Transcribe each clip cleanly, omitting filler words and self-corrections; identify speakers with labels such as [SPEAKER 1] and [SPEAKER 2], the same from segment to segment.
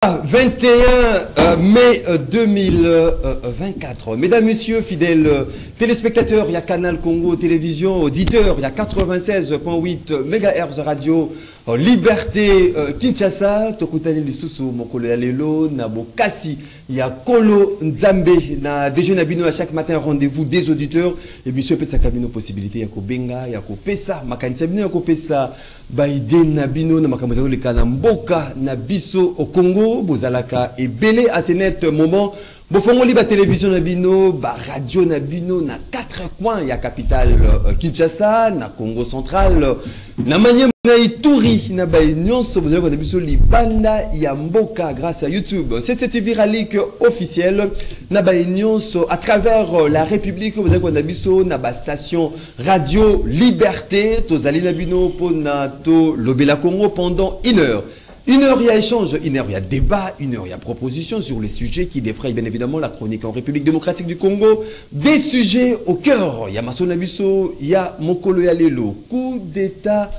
[SPEAKER 1] 21 mai 2024. Mesdames, Messieurs, fidèles téléspectateurs, il y a Canal Congo Télévision, auditeurs, il y a 96.8 MHz radio, Liberté Kinshasa, Tokutani Lisusu, Mokolo Yalelo, Nabokasi, il y a Kolo Nzambe, na déjeuner Nabino à chaque matin, rendez-vous des auditeurs, et bien sûr, peut-être Kabino possibilité, il y a Kobenga, il y a Kopesa, Makanisabino, il y a Kopesa, Baïden Nabino, Namakamazano, le Kanamboka, Nabiso au Congo, Bozalaka et Belé à ce net moment. Bofongo liba télévision Nabino, ba radio Nabino, na 4 coins, il y a capitale Kinshasa, na Congo central, na Maniema Ituri, na Baïnion, Sobozalaka Nabiso Libanda, Yamboka grâce à YouTube. C'est cette viralique officielle, na Baïnion, à travers la République, Sobozalaka Nabiso, na ba station radio Liberté, Tozali Nabino, Ponato, Lobela Congo pendant 1 heure. 1 heure, il y a échange, 1 heure, il y a débat, 1 heure, il y a proposition sur les sujets qui défrayent bien évidemment la chronique en République démocratique du Congo. Des sujets au cœur. Il y a Masson Abisso, il y a Mokolo Yalelo. Coup d'État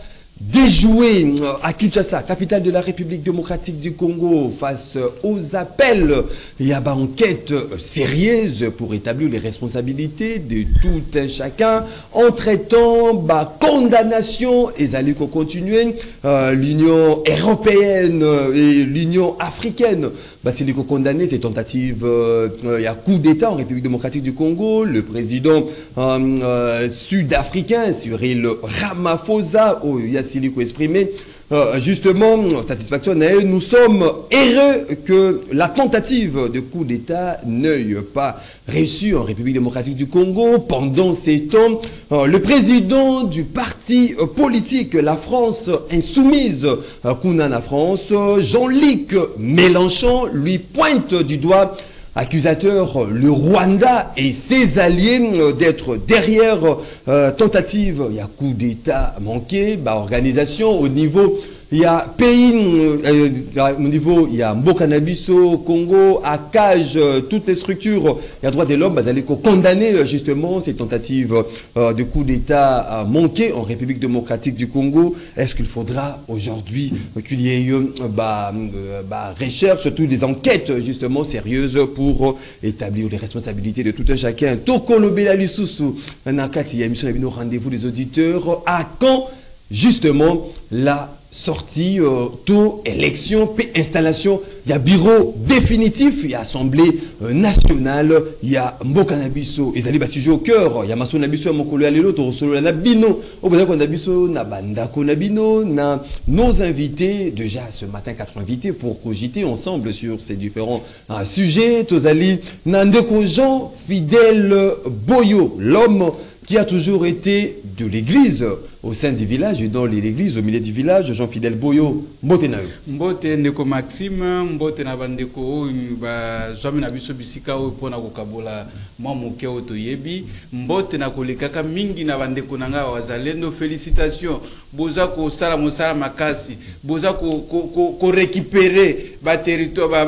[SPEAKER 1] déjoué à Kinshasa, capitale de la République démocratique du Congo, face aux appels. Il y a une enquête sérieuse pour établir les responsabilités de tout un chacun en traitant condamnation et allez continuer l'Union européenne et l'Union africaine. C'est les condamner ces tentatives. Il y a coup d'État en République démocratique du Congo. Le président sud-africain Cyril Ramaphosa, il y a Siliko exprimé justement satisfaction. Nous sommes heureux que la tentative de coup d'État n'ait pas reçu en République démocratique du Congo. Pendant ces temps, le président du parti politique La France Insoumise, Kunana France, Jean-Luc Mélenchon, lui pointe du doigt accusateur le Rwanda et ses alliés d'être derrière tentative. Il y a coup d'État manqué, organisation au niveau. Il y a pays, au niveau, il y a Mbokanabiso, Congo, Akaj, toutes les structures, il y a droit de l'homme, d'aller condamner justement ces tentatives de coup d'État manquées en République démocratique du Congo. Est-ce qu'il faudra aujourd'hui qu'il y ait recherche, surtout des enquêtes justement sérieuses pour établir les responsabilités de tout un chacun? Tokolo Bela Lisusu, Nakati, il y a émission rendez-vous des auditeurs. À quand justement la sortie, taux, élection, puis installation, il y a bureau définitif, il y a assemblée nationale, il y a Mbokanabiso, et ça dit sujet au cœur, il y a Masson Nabiso, Mokolo Yalelo, Torosolo Nabino, au besoin qu'on Nabiso, Nabandako Nabino, nos invités, déjà ce matin 4 invités pour cogiter ensemble sur ces différents sujets. Tozali Nandeko Jean Fidèle Boyo, l'homme qui a toujours été de l'église au sein du village et dans l'église au milieu du village. Jean-Fidèle Boyo, mbote na yo.
[SPEAKER 2] Mbote ndeko Maxime, mbote na bandeko ba jamais na biso bisika o pona ko kabola mwa moke oto yebi, mbote na kolekaka mingi na bandeko nanga wazalendo. Félicitations, boza ko sala mosala makasi, boza ko récupérer ba territoire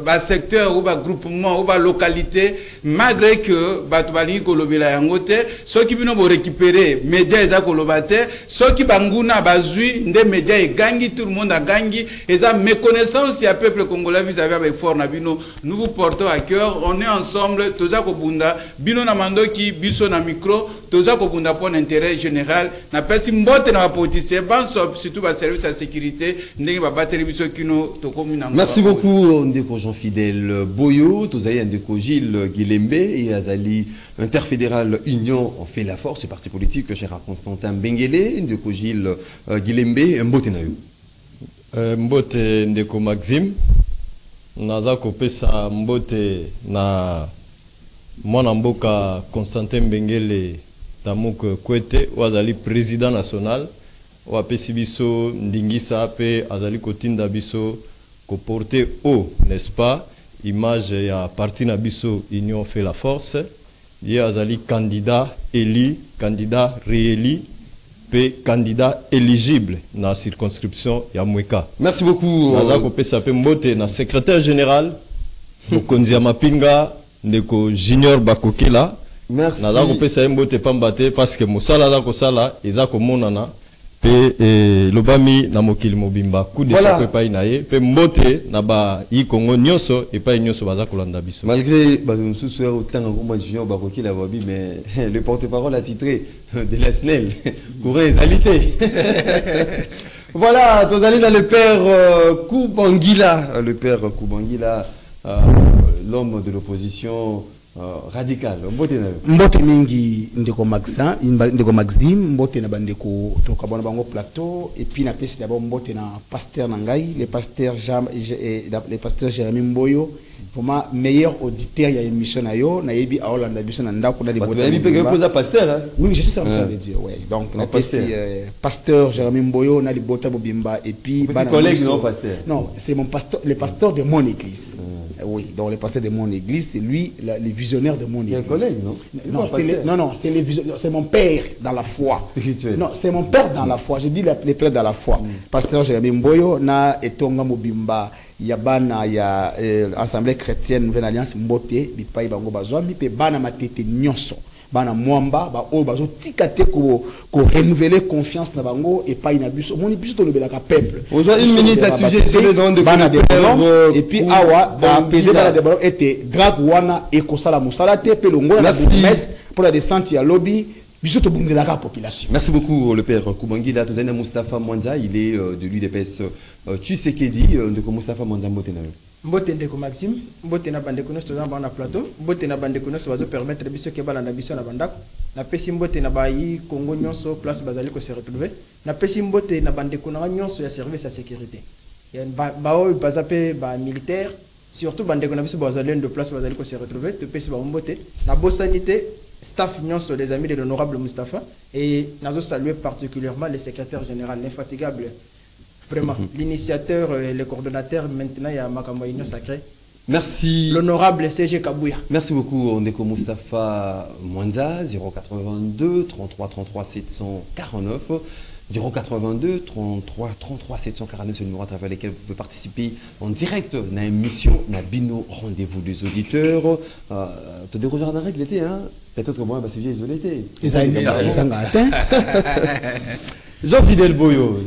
[SPEAKER 2] ba secteur ou ba groupement ou ba localité, malgré que bato balingi ko lobela yango te, ceux qui bino bo récupérer médias eza ko lobate, ceux qui banguna bazui nde médias et gangi, tout le monde a gangi, et ça méconnaissance ya peuple congolais vis-à-vis avec fort na bino. Nous vous portons à cœur, on est ensemble, toza ko bunda bino na mando ki biso na micro, toza ko bunda pour l'intérêt général, na pesi mbote na politicien bansop surtout ba service de sécurité ndenge ba battre biso kino to komuna.
[SPEAKER 1] Merci beaucoup ndeko Jean-Fidèle Boyo, tozali ndeko Gilles Guilembe et azali interfédéral Union on fait la force, parti politique cher à Constantin Bengele, ndeko Gilles Guilembe, mbote na yo.
[SPEAKER 3] Mbote ndeko Maxime, naza kopesa mbote na mwana mboka Constantin Bengele Tamuk Kwete, wazali président national, wapesi biso ndingisa pe azali kotinda biso ko porter haut, n'est-ce pas, image ya parti na biso Union fait la force. Ye azali candidat élu, candidat réélu, pe candidat éligible na circonscription ya Mweka.
[SPEAKER 1] Merci beaucoup.
[SPEAKER 3] Naza kopesa pe mbote na secrétaire général Mokonzi ya Mapinga ndeko Junior Bakokela.
[SPEAKER 1] Merci.
[SPEAKER 3] Naza kopesa mbote pambate parce que mosala za kosala eza komonana pe lobami na mokili mobimba coup de
[SPEAKER 1] Voilà.
[SPEAKER 3] chapeau epai na ye pe mbote na ba yi Congo nyonso epai nyonso baza kolanda biso.
[SPEAKER 1] Malgré sous autant que junior Baroki la Wabi, mais le porte-parole a titré de la SNEL, courant les alités. Voilà, nous allons dans le père Koubangila, l'homme de l'opposition radicale.
[SPEAKER 4] Mbote mingi ndeko Maxime, mbote na bandeko tokabona bango plateau et puis na pesi d'abord mbote na pasteur Nangai, le pasteur Jérémy Mboyo. Pour moi, meilleur auditeur, il y a une mission à yo, na yebi a Hollande biso na ndako na
[SPEAKER 1] pasteur.
[SPEAKER 4] Oui, je suis ça en train de dire, ouais. Donc na pesi pasteur Jérémy Mboyo na libota bobimba et puis
[SPEAKER 1] c'est collègue non pasteur.
[SPEAKER 4] Non, c'est mon pasteur, le pasteur de mon église. Oui, donc le pasteur de mon église, c'est lui le visionnaire de mon église.
[SPEAKER 1] Il y a un collègue, non?
[SPEAKER 4] Non, c'est mon père dans la foi.
[SPEAKER 1] Spirituel.
[SPEAKER 4] Non, c'est mon père dans la foi. Je dis les pères dans la foi. Pasteur Jérémy Mboyo na etonga mobimba yabana ya assemblée chrétienne Nouvelle Alliance mbote bipai bango bazwami pe bana matete nyonso bana mwamba ba o bazo tikate ko renouveler confiance na bango et pas ina biso moni biso to lobelaka peuple.
[SPEAKER 1] Aux une minute à sujet isolé dans de
[SPEAKER 4] bana de et puis awa ba peser bana de ballon était grave wana et ko sala musala te pe longola na messe pour la descente ya lobby. Population.
[SPEAKER 1] Merci beaucoup le père Koubangila. Touzana Moustapha Mwanza, il est de l'UDPS Tshisekedi de Moustapha Mwanza Mbotena.
[SPEAKER 5] Mbote ndeko Maxime, mbote na bande kuno soza na plateau, mbote na bande kuno soza permettre biso ke bala na biso na bandako. Na pesi mbote na bayi Congo nyonso place bazali ko se retrouver. Na pesi mbote na bande kuno nyonso ya service à sécurité. Ya bao bazape ba militaire, surtout bande kuno biso bazali de place bazali ko se retrouver, to pesi ba mbote na bo sanité staff nyonso des amis de l'honorable Moustapha et nazo saluer particulièrement le secrétaire général l'infatigable vraiment l'initiateur et le coordonnateur maintenant il y a Makambo Union Sacré.
[SPEAKER 1] Merci
[SPEAKER 5] l'honorable CG Kabouya.
[SPEAKER 1] Merci beaucoup Ondeko Moustapha Mwanza 082 33 33 749 082 33 33 749, c'est le numéro à travers lequel vous pouvez participer en direct dans l'émission Nabino Rendez-vous des auditeurs. Tu déroges en règle l'été, hein? Peut-être que moi, je suis isolé l'été. Jean-Fidèle Boyo,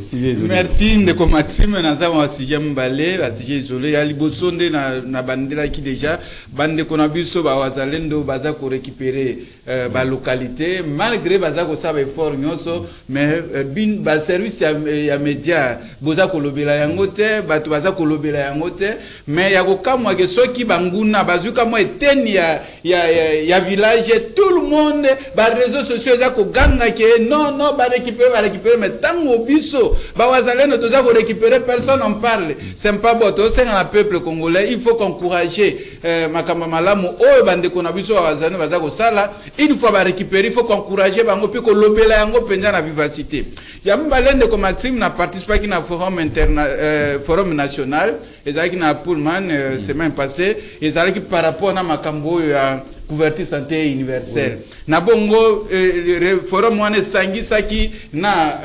[SPEAKER 2] merci ndeko Maxime naza wa sujet mbale wa sujet isolé ya libosonde na bandela qui déjà bande ko na biso ba wazalendo baza ko récupérer ba localité malgré baza ko saba effort nyonso mais bin ba service ya média boza ko lobela yango te bato baza ko lobela yango te mais ya ko kamwa ke soki banguna bazuka mo eteni ya village tout le monde ba réseaux sociaux za ko ganga ke non ba récupérer mais tant au biso ba wazalendo toza ko récupérer personne en parle c'est pas bon to c'est un peuple congolais il faut encourager makamba malamu oyo bande ko na biso wazalendo baza ko sala une fois ba récupérer il faut encourager bango puis ko lobela yango penza na vivacité ya mbalende ko Maxime na participer qui na forum national ezaki na Pullman semaine passée ezaki par rapport na makambo ya couverture santé universelle. Na bongo forum wane sangi saki na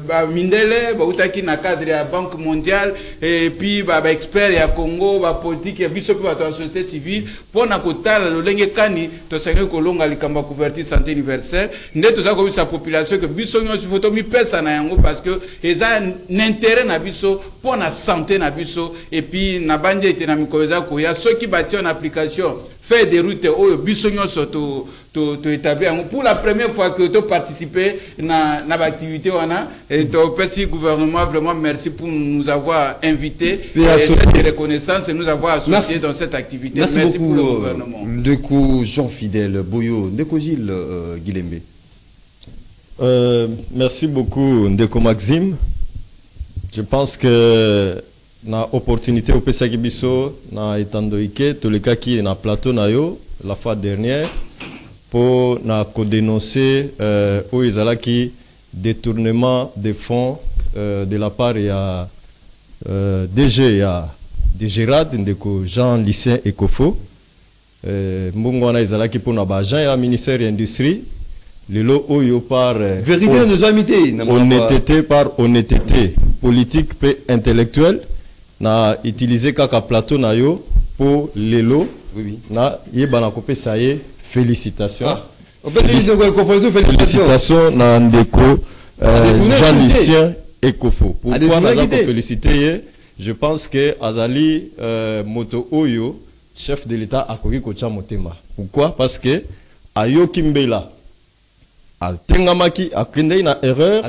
[SPEAKER 2] ba mindele ba utaki na cadre ya Banque mondiale et puis ba expert ya Congo ba politique ya biso pa la société civile pour na kotala lolenge kani to sangi kolonga likamba couverture santé universelle nde to za ko bisa population que biso nyonso photo mi pesa na yango parce que eza n'intérêt na biso pour na santé na biso et puis na banje ete na mikoza ko ya soki bati en application faire des routes au bisogno surtout to établir pour la première fois que tu participé na activité wana et to merci gouvernement vraiment merci pour nous avoir invités et cette reconnaissance et nous avoir associés dans cette activité
[SPEAKER 1] merci beaucoup,
[SPEAKER 2] pour le gouvernement.
[SPEAKER 1] Ndeko Jean-Fidèle Boyo, Ndeko Gilles Guilembe.
[SPEAKER 3] Merci beaucoup Ndeko Maxime. Je pense que na opportunité au pesaki biso na etandoike to le cas qui na plateau na yo la fois dernière pour na ko dénoncer au ezalaki détournement des fonds de la part ya DG ya DGRAD ndeko Jean Lycée Ekofo mbongo na ezalaki pour na ba agent ya ministère ya industrie lelo oyo par
[SPEAKER 1] vérité nous amité
[SPEAKER 3] honnêteté par honnêteté politique et intellectuelle na utiliser kaka plateau na yo pour lelo
[SPEAKER 1] oui.
[SPEAKER 3] Na yebana kopé ça y est félicitations
[SPEAKER 1] félicitations
[SPEAKER 3] na ndeko Jean-Lucien Ekofo. Pourquoi nous avons
[SPEAKER 1] félicité.
[SPEAKER 3] félicité? Je pense que Azali Moto Oyo, chef de l'État, a koki kocha motema. Pourquoi? Parce que Ayo Kimbela, a Tengamaki, a Kendei na erreur,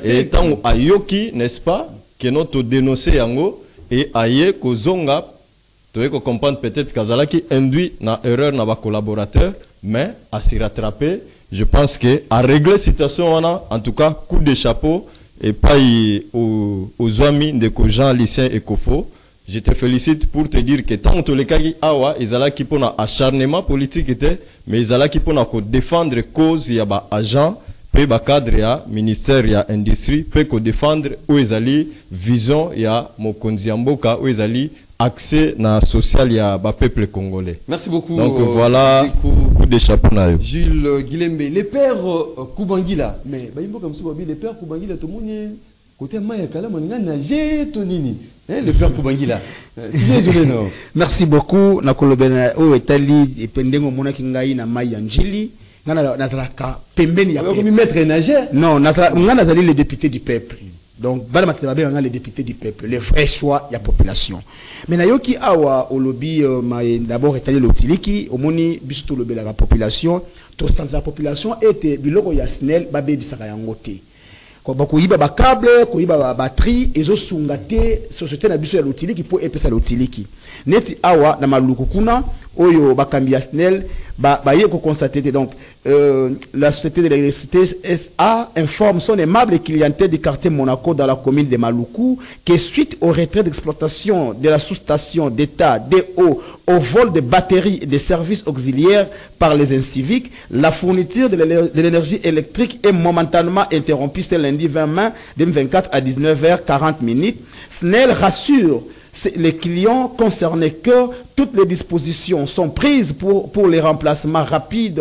[SPEAKER 3] et tant Ayoki, n'est-ce pas, que notre dénoncé yango, et Aye Kozonga, tu veux comprendre peut-être qu'Azalaki induit na erreur na ba collaborateur, mais à s'y rattraper, je pense que à régler la situation, on a, en tout cas, coup de chapeau, et pas aux amis de Jean Lucien Ekofo. Je te félicite pour te dire que tant que les cas awa, ils allaient qui pour un acharnement politique était, mais ils allaient qui pour défendre cause y a ba agent, pe ba cadre ya ministère ya industrie, pe ko défendre où ils allaient vision ya mokonzi mboka où ils allaient accès na social ya ba peuple congolais.
[SPEAKER 1] Merci beaucoup.
[SPEAKER 3] Donc voilà coup de chapeau na yo.
[SPEAKER 1] Jules Guilembe, les pères Kubangila, mais bah comme ça les pères Kubangila tout le monde côté Maya Kala moninga nager tonini. Le père Kubangila. Désolé non.
[SPEAKER 4] Merci beaucoup na kolobena o etali ependengo mona kingai na Maya Njili. Ngana nazalaka pembeni ya
[SPEAKER 1] peuple. Maître nageur.
[SPEAKER 4] Non, ngana nazali les députés du peuple. Donc, les députés du peuple, les vrais choix de la population. Mais nayoki awa au lobby d'abord étalé l'otiliki, au moni biso lobby la population, tout la population était biloko yasnel babé bisaka yangote. Ko bakoyiba ba câble, koyiba ba batterie, ezo sungate société na biso ya l'otiliki pour epesa l'otiliki. Neti awa na maluku kuna oyo bakambi yasnel ba yeko constater donc la société de l'électricité SA informe son aimable clientèle du quartier Monaco dans la commune de Maluku que suite au retrait d'exploitation de la sous-station d'État DO au vol de batteries et des services auxiliaires par les inciviques, la fourniture de l'énergie électrique est momentanément interrompue ce lundi 20 mai 2024 à 19h40. SNEL rassure les clients concernés que toutes les dispositions sont prises pour les remplacements rapides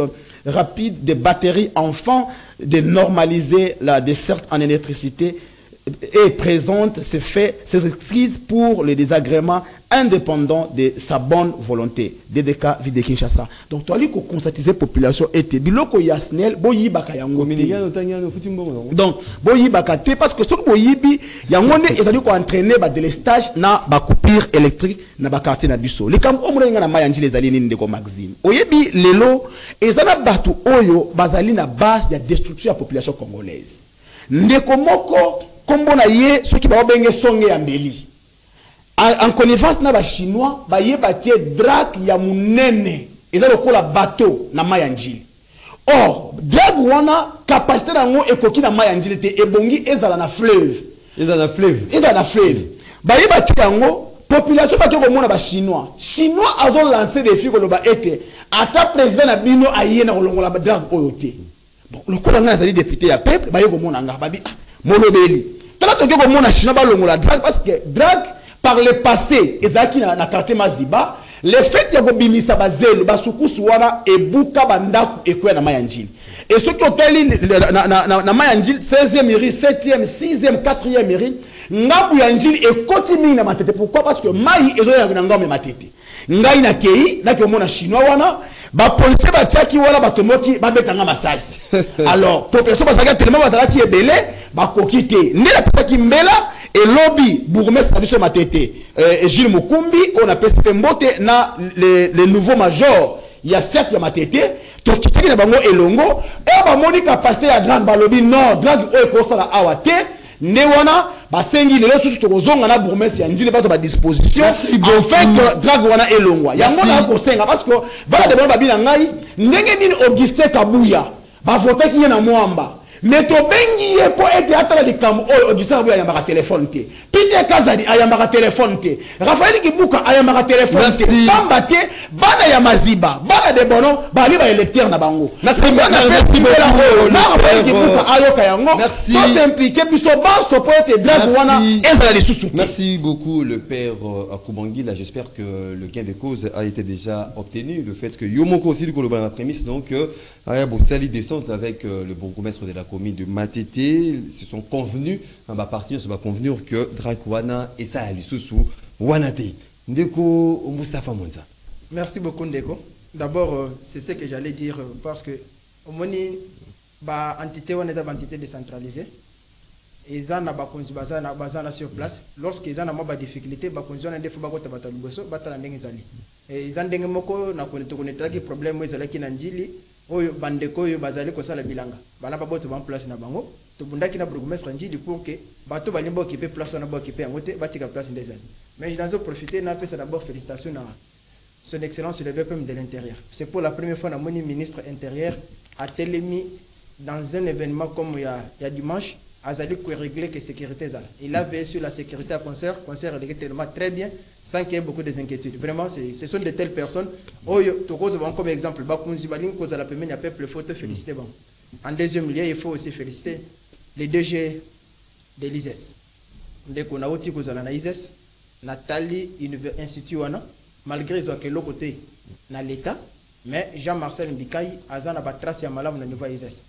[SPEAKER 4] des batteries afin de normaliser la desserte en électricité et présente ses excuses pour les désagréments indépendants de sa bonne volonté. DDK Vide Kinshasa. Donc, tu as dit qu'on constate la population était biloko yasnel boyi baka yango. Donc, boyi baka te parce que ce que boyi bi yangonde ezali ko entraîner ba délestage na ba coupure électrique na ba quartier na biso. Les kam omulenga na mayanji les ali nini ndeko Maxime. Oyebi lelo ezala batu oyo bazali na base de destruction de la population congolaise. Ndeko moko kombo na ye soki ba obenge songe ya mbeli. En connivence na ba chinois ba ye batie drac ya munene eza lokola bateau na mayanjili. Or drac wana capacité nango ekoki na mayanjili te ebongi ezala na fleuve.
[SPEAKER 1] Ezala na fleuve. Ba ye batie yango population ba ko mona ba chinois. Chinois azo lancer des filles koloba ete ata président na bino aye na kolongola ba drac oyo te. Bon lokola nga azali député ya peuple ba ye ko mona nga babi molobeli. Tala to ko mona chinois ba longola drac parce que drac par le passé, ezaki na quartier Maziba, le fait ya kobimisa bazelo basukusu wana ebuka bandaku ekwe na mayanjili. Et ce qui oteli na mayanjili 16e iri, 7e, 6e, 4e iri, ngabu yanjili ekoti mingi na matete. Pourquoi? Parce que mai ezo ya ngabu na matete. Ngai na kei, na ki mona chinois wana, ba police ba tiaki wana batomoki ba betanga masasi. Alors, population basaka tellement bazala ki ebele, ba kokite. Ne la petaki mbela et lobby bourgmestre Abiso Matete Gilles Mukumbi on appelle Pembote na les nouveaux majors il y a 7 ya Matete to kitaki na bango elongo et ba moni capacité ya drag ba lobby non drag o ko sala awate ne wana ba sengi le susu to kozonga na bourgmestre ya njili bato ba disposition en fait drag wana elongwa ya mona ko senga parce que bala de bon ba bina ngai ndenge nini Augustin Kabuya ba voter ki na mwamba. Mais to bengi ye po ete atala likambo oyo Augustin Kabuya ayambaka téléphone te. Peter Kazadi ayambaka téléphone te. Raphaël Kibuka ayambaka téléphone te. Pamba te bana ya Maziba, bana de bono bali ba électeur na bango. Merci beaucoup. Na Raphaël Kibuka ayoka yango. Merci. To s'impliquer biso banso po ete drag wana ezala lisusu.
[SPEAKER 6] Merci beaucoup le père Akubangila. J'espère que le gain de cause a été déjà obtenu. Le fait que Yomoko aussi du Koloban la prémisse donc bon sali descente avec le bourgmestre de la commune de Matete se sont convenus en bas partir se va convenir que Drakwana et ça Alisusu Wanate Ndeko Mustafa Monza.
[SPEAKER 5] Merci beaucoup Ndeko. D'abord c'est ce que j'allais dire parce que au moni ba entité on est entité décentralisée et ça na bakonzi bazana sur place lorsque ils ont ma difficulté bakonzi on a des fois bakota bataliboso batala ndenge zali et ils ont ndenge moko na connaître que problème ezalaki na njili oyo bandeko oyo bazali ko sala bilanga bana baboto ba place na bango to bundaki na bourgmestre njili pour que bato balimba occuper place on a ba occuper ngote batika place ndezali mais je n'ai profiter na pesa d'abord félicitations à son excellence le VPM de l'intérieur c'est pour la première fois na moni ministre intérieur a télémis dans un événement comme il y a dimanche, Azali pour régler que sécurité. Il a veillé sur la sécurité à concert réglé tellement très bien, sans qu'il y ait beaucoup d'inquiétudes. Vraiment, ce sont de telles personnes. Oh, comme exemple, Bakunzi Baling, cause à la première, il y a peuple, il faut te féliciter. Bon. En deuxième lieu, il faut aussi féliciter les DG de l'ISES. Dès qu'on a aussi cause à la ISES, Nathalie, Institut, malgré que l'autre côté, dans l'État, mais Jean-Marcel Mbikaï, Azan a trace à Malam, au niveau ISES.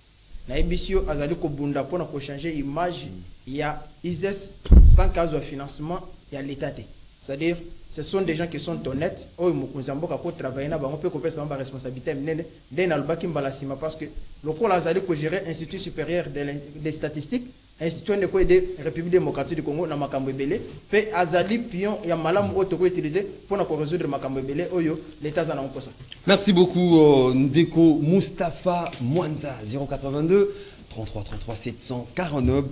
[SPEAKER 5] Na ebisio azali ko bunda pona ko changer image ya ISES sans cas de financement ya l'état. C'est-à-dire ce sont des gens qui sont honnêtes oyo mokonzi mboka ko travailler na bango pe ko pesa ba responsabilité menene den albaki mbalasima parce que le ko azali ko gérer institut supérieur des statistiques institut de ko de République démocratique du Congo na makambo ebele pe azali pion ya malamu oyo to ko utiliser pona ko résoudre makambo ebele oyo l'état za na kosa.
[SPEAKER 1] Merci beaucoup Ndeko Moustapha Mwanza 082 33 33 749.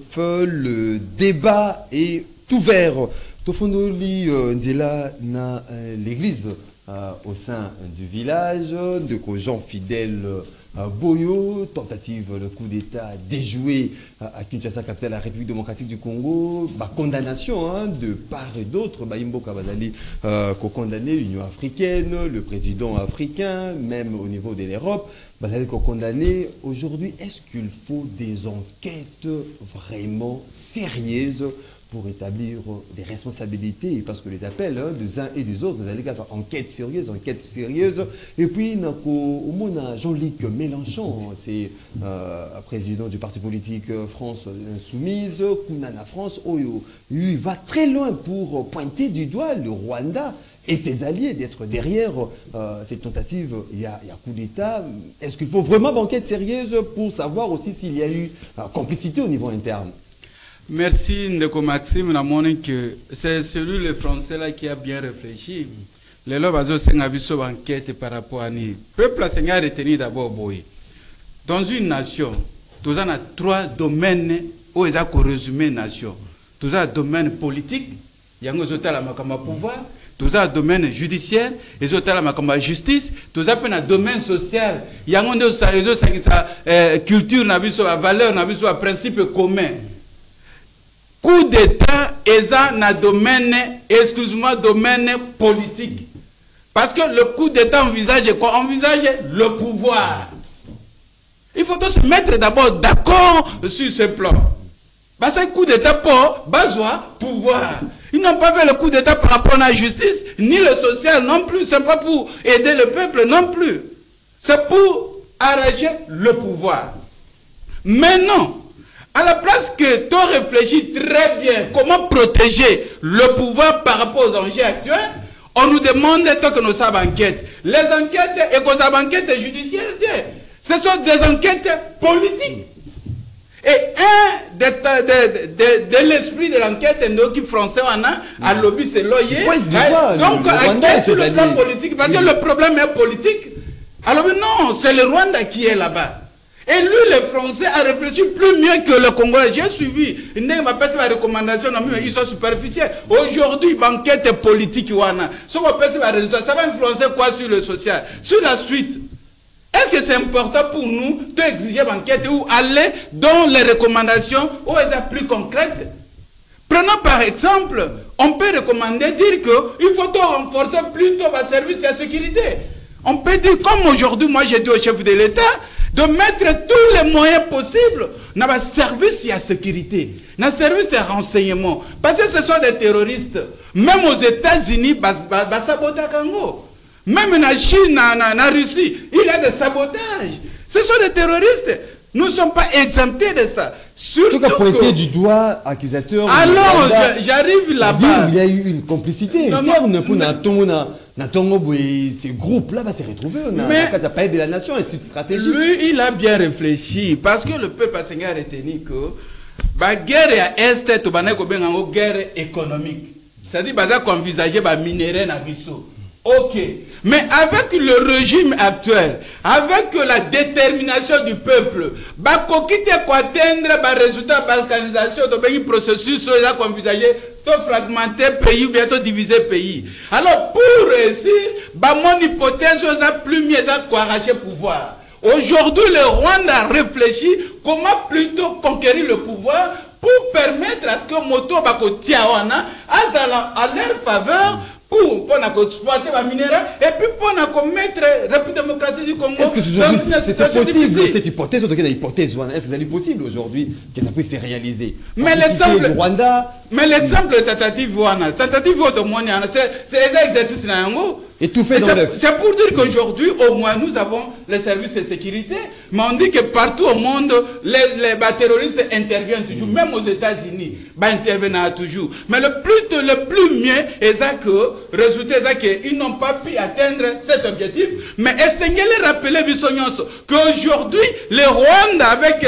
[SPEAKER 1] Le débat est ouvert. Tofondoli Ndela na l'église au sein du village de Jean Fidèle Boyo, tentative de coup d'État déjoué à Kinshasa, capitale de la République démocratique du Congo, condamnation de part et d'autre, Imbo Kabazali condamné l'Union africaine, le président africain, même au niveau de l'Europe, Bazali condamné. Aujourd'hui, est-ce qu'il faut des enquêtes vraiment sérieuses pour établir des responsabilités, parce que les appels des uns et des autres, nous allons faire enquête sérieuse. Et puis, au monde, Jean-Luc Mélenchon, c'est président du parti politique France Insoumise, Kunana France, il va très loin pour pointer du doigt le Rwanda et ses alliés d'être derrière cette tentative. Il y a coup d'État. Est-ce qu'il faut vraiment une enquête sérieuse pour savoir aussi s'il y a eu complicité au niveau interne?
[SPEAKER 2] Merci Ndeko Maxime, que c'est celui le français là qui a bien réfléchi. Les lois ont enquête par rapport à nous. Le peuple a retenu d'abord boy. Dans une nation, nous avons 3 domaines où ils ont résumé nation. Nous avons un domaine politique, il y a un pouvoir, nous avons un domaine judiciaire, ils ont la justice, nous avons un domaine social, il y a une culture, une valeur, un principe commun. Coup d'État est un domaine, exclusivement domaine politique. Parce que le coup d'État envisage quoi? Envisage le pouvoir. Il faut se mettre d'abord d'accord sur ce plan. Parce que le coup d'État pour besoin pouvoir. Ils n'ont pas fait le coup d'État par rapport à la justice, ni le social non plus. Ce n'est pas pour aider le peuple non plus. C'est pour arracher le pouvoir. Mais non. À la place que tu réfléchis très bien comment protéger le pouvoir par rapport aux enjeux actuels, on nous demande que nous savons enquête. Les enquêtes et qu'on a enquêtes judiciaires, ce sont des enquêtes politiques. Et un de l'esprit de l'enquête, l'équipe française en a, à lobby, c'est loyer. Donc, enquête sur le plan politique, parce que le problème est politique. Alors non, c'est le Rwanda qui est là-bas. Et lui, le Français, a réfléchi plus mieux que le Congolais. J'ai suivi. Il m'a passé ma recommandation, ils sont superficiels. Aujourd'hui, enquête politique, ça va influencer quoi sur le social? Sur la suite, est-ce que c'est important pour nous d'exiger une enquête ou aller dans les recommandations où elles sont plus concrètes? Prenons par exemple, on peut recommander, dire qu'il faut renforcer plutôt le service et la sécurité. On peut dire, comme aujourd'hui, moi j'ai dit au chef de l'État, de mettre tous les moyens possibles dans le service et la sécurité, dans le service et le renseignement. Parce que ce sont des terroristes. Même aux États-Unis, ils sabotent Congo. Même en Chine, en Russie, il y a des sabotages. Ce sont des terroristes. Nous ne sommes pas exemptés de ça. Surtout
[SPEAKER 1] En tout cas, pointer
[SPEAKER 2] que...
[SPEAKER 1] du doigt accusateur.
[SPEAKER 2] Alors, j'arrive là-bas.
[SPEAKER 1] Il y a eu une complicité interne pour ces groupes-là va se retrouver.
[SPEAKER 2] Mais
[SPEAKER 1] ça parle de la nation, c'est une stratégie.
[SPEAKER 2] lui, il a bien réfléchi parce que le peuple a retenu que la guerre à Est, c'est une guerre économique. C'est-à-dire qu'on envisageait les minéraux dans Bissau. Ok. Mais avec le régime actuel, avec la détermination du peuple, quitter atteindre le résultat de la balkanisation, le processus qu'on envisageait de fragmenter le pays ou bientôt diviser le pays. Alors, pour réussir, mon hypothèse, c'est plus mieux arracher le pouvoir. Aujourd'hui, le Rwanda réfléchit comment plutôt conquérir le pouvoir pour permettre à ce que Moto Bakotiawana à leur faveur pour exploiter les minéraux et puis pour mettre la République démocratique du Congo.
[SPEAKER 1] Est-ce que c'est possible cette hypothèse, en tout cas l'hypothèse, est-ce que c'est possible aujourd'hui que ça puisse se réaliser?
[SPEAKER 2] Mais l'exemple
[SPEAKER 1] Rwanda.
[SPEAKER 2] Mais l'exemple de tentative c'est un exercice.
[SPEAKER 1] Et tout fait dans l'œuf.
[SPEAKER 2] C'est pour dire qu'aujourd'hui, au moins, nous avons les services de sécurité, mais on dit que partout au monde, les terroristes interviennent toujours, même aux États-Unis, interviennent toujours. Mais le plus mieux est que, résultat, c'est qu'ils n'ont pas pu atteindre cet objectif, mais essayez de rappeler qu'aujourd'hui, les Rwandais, avec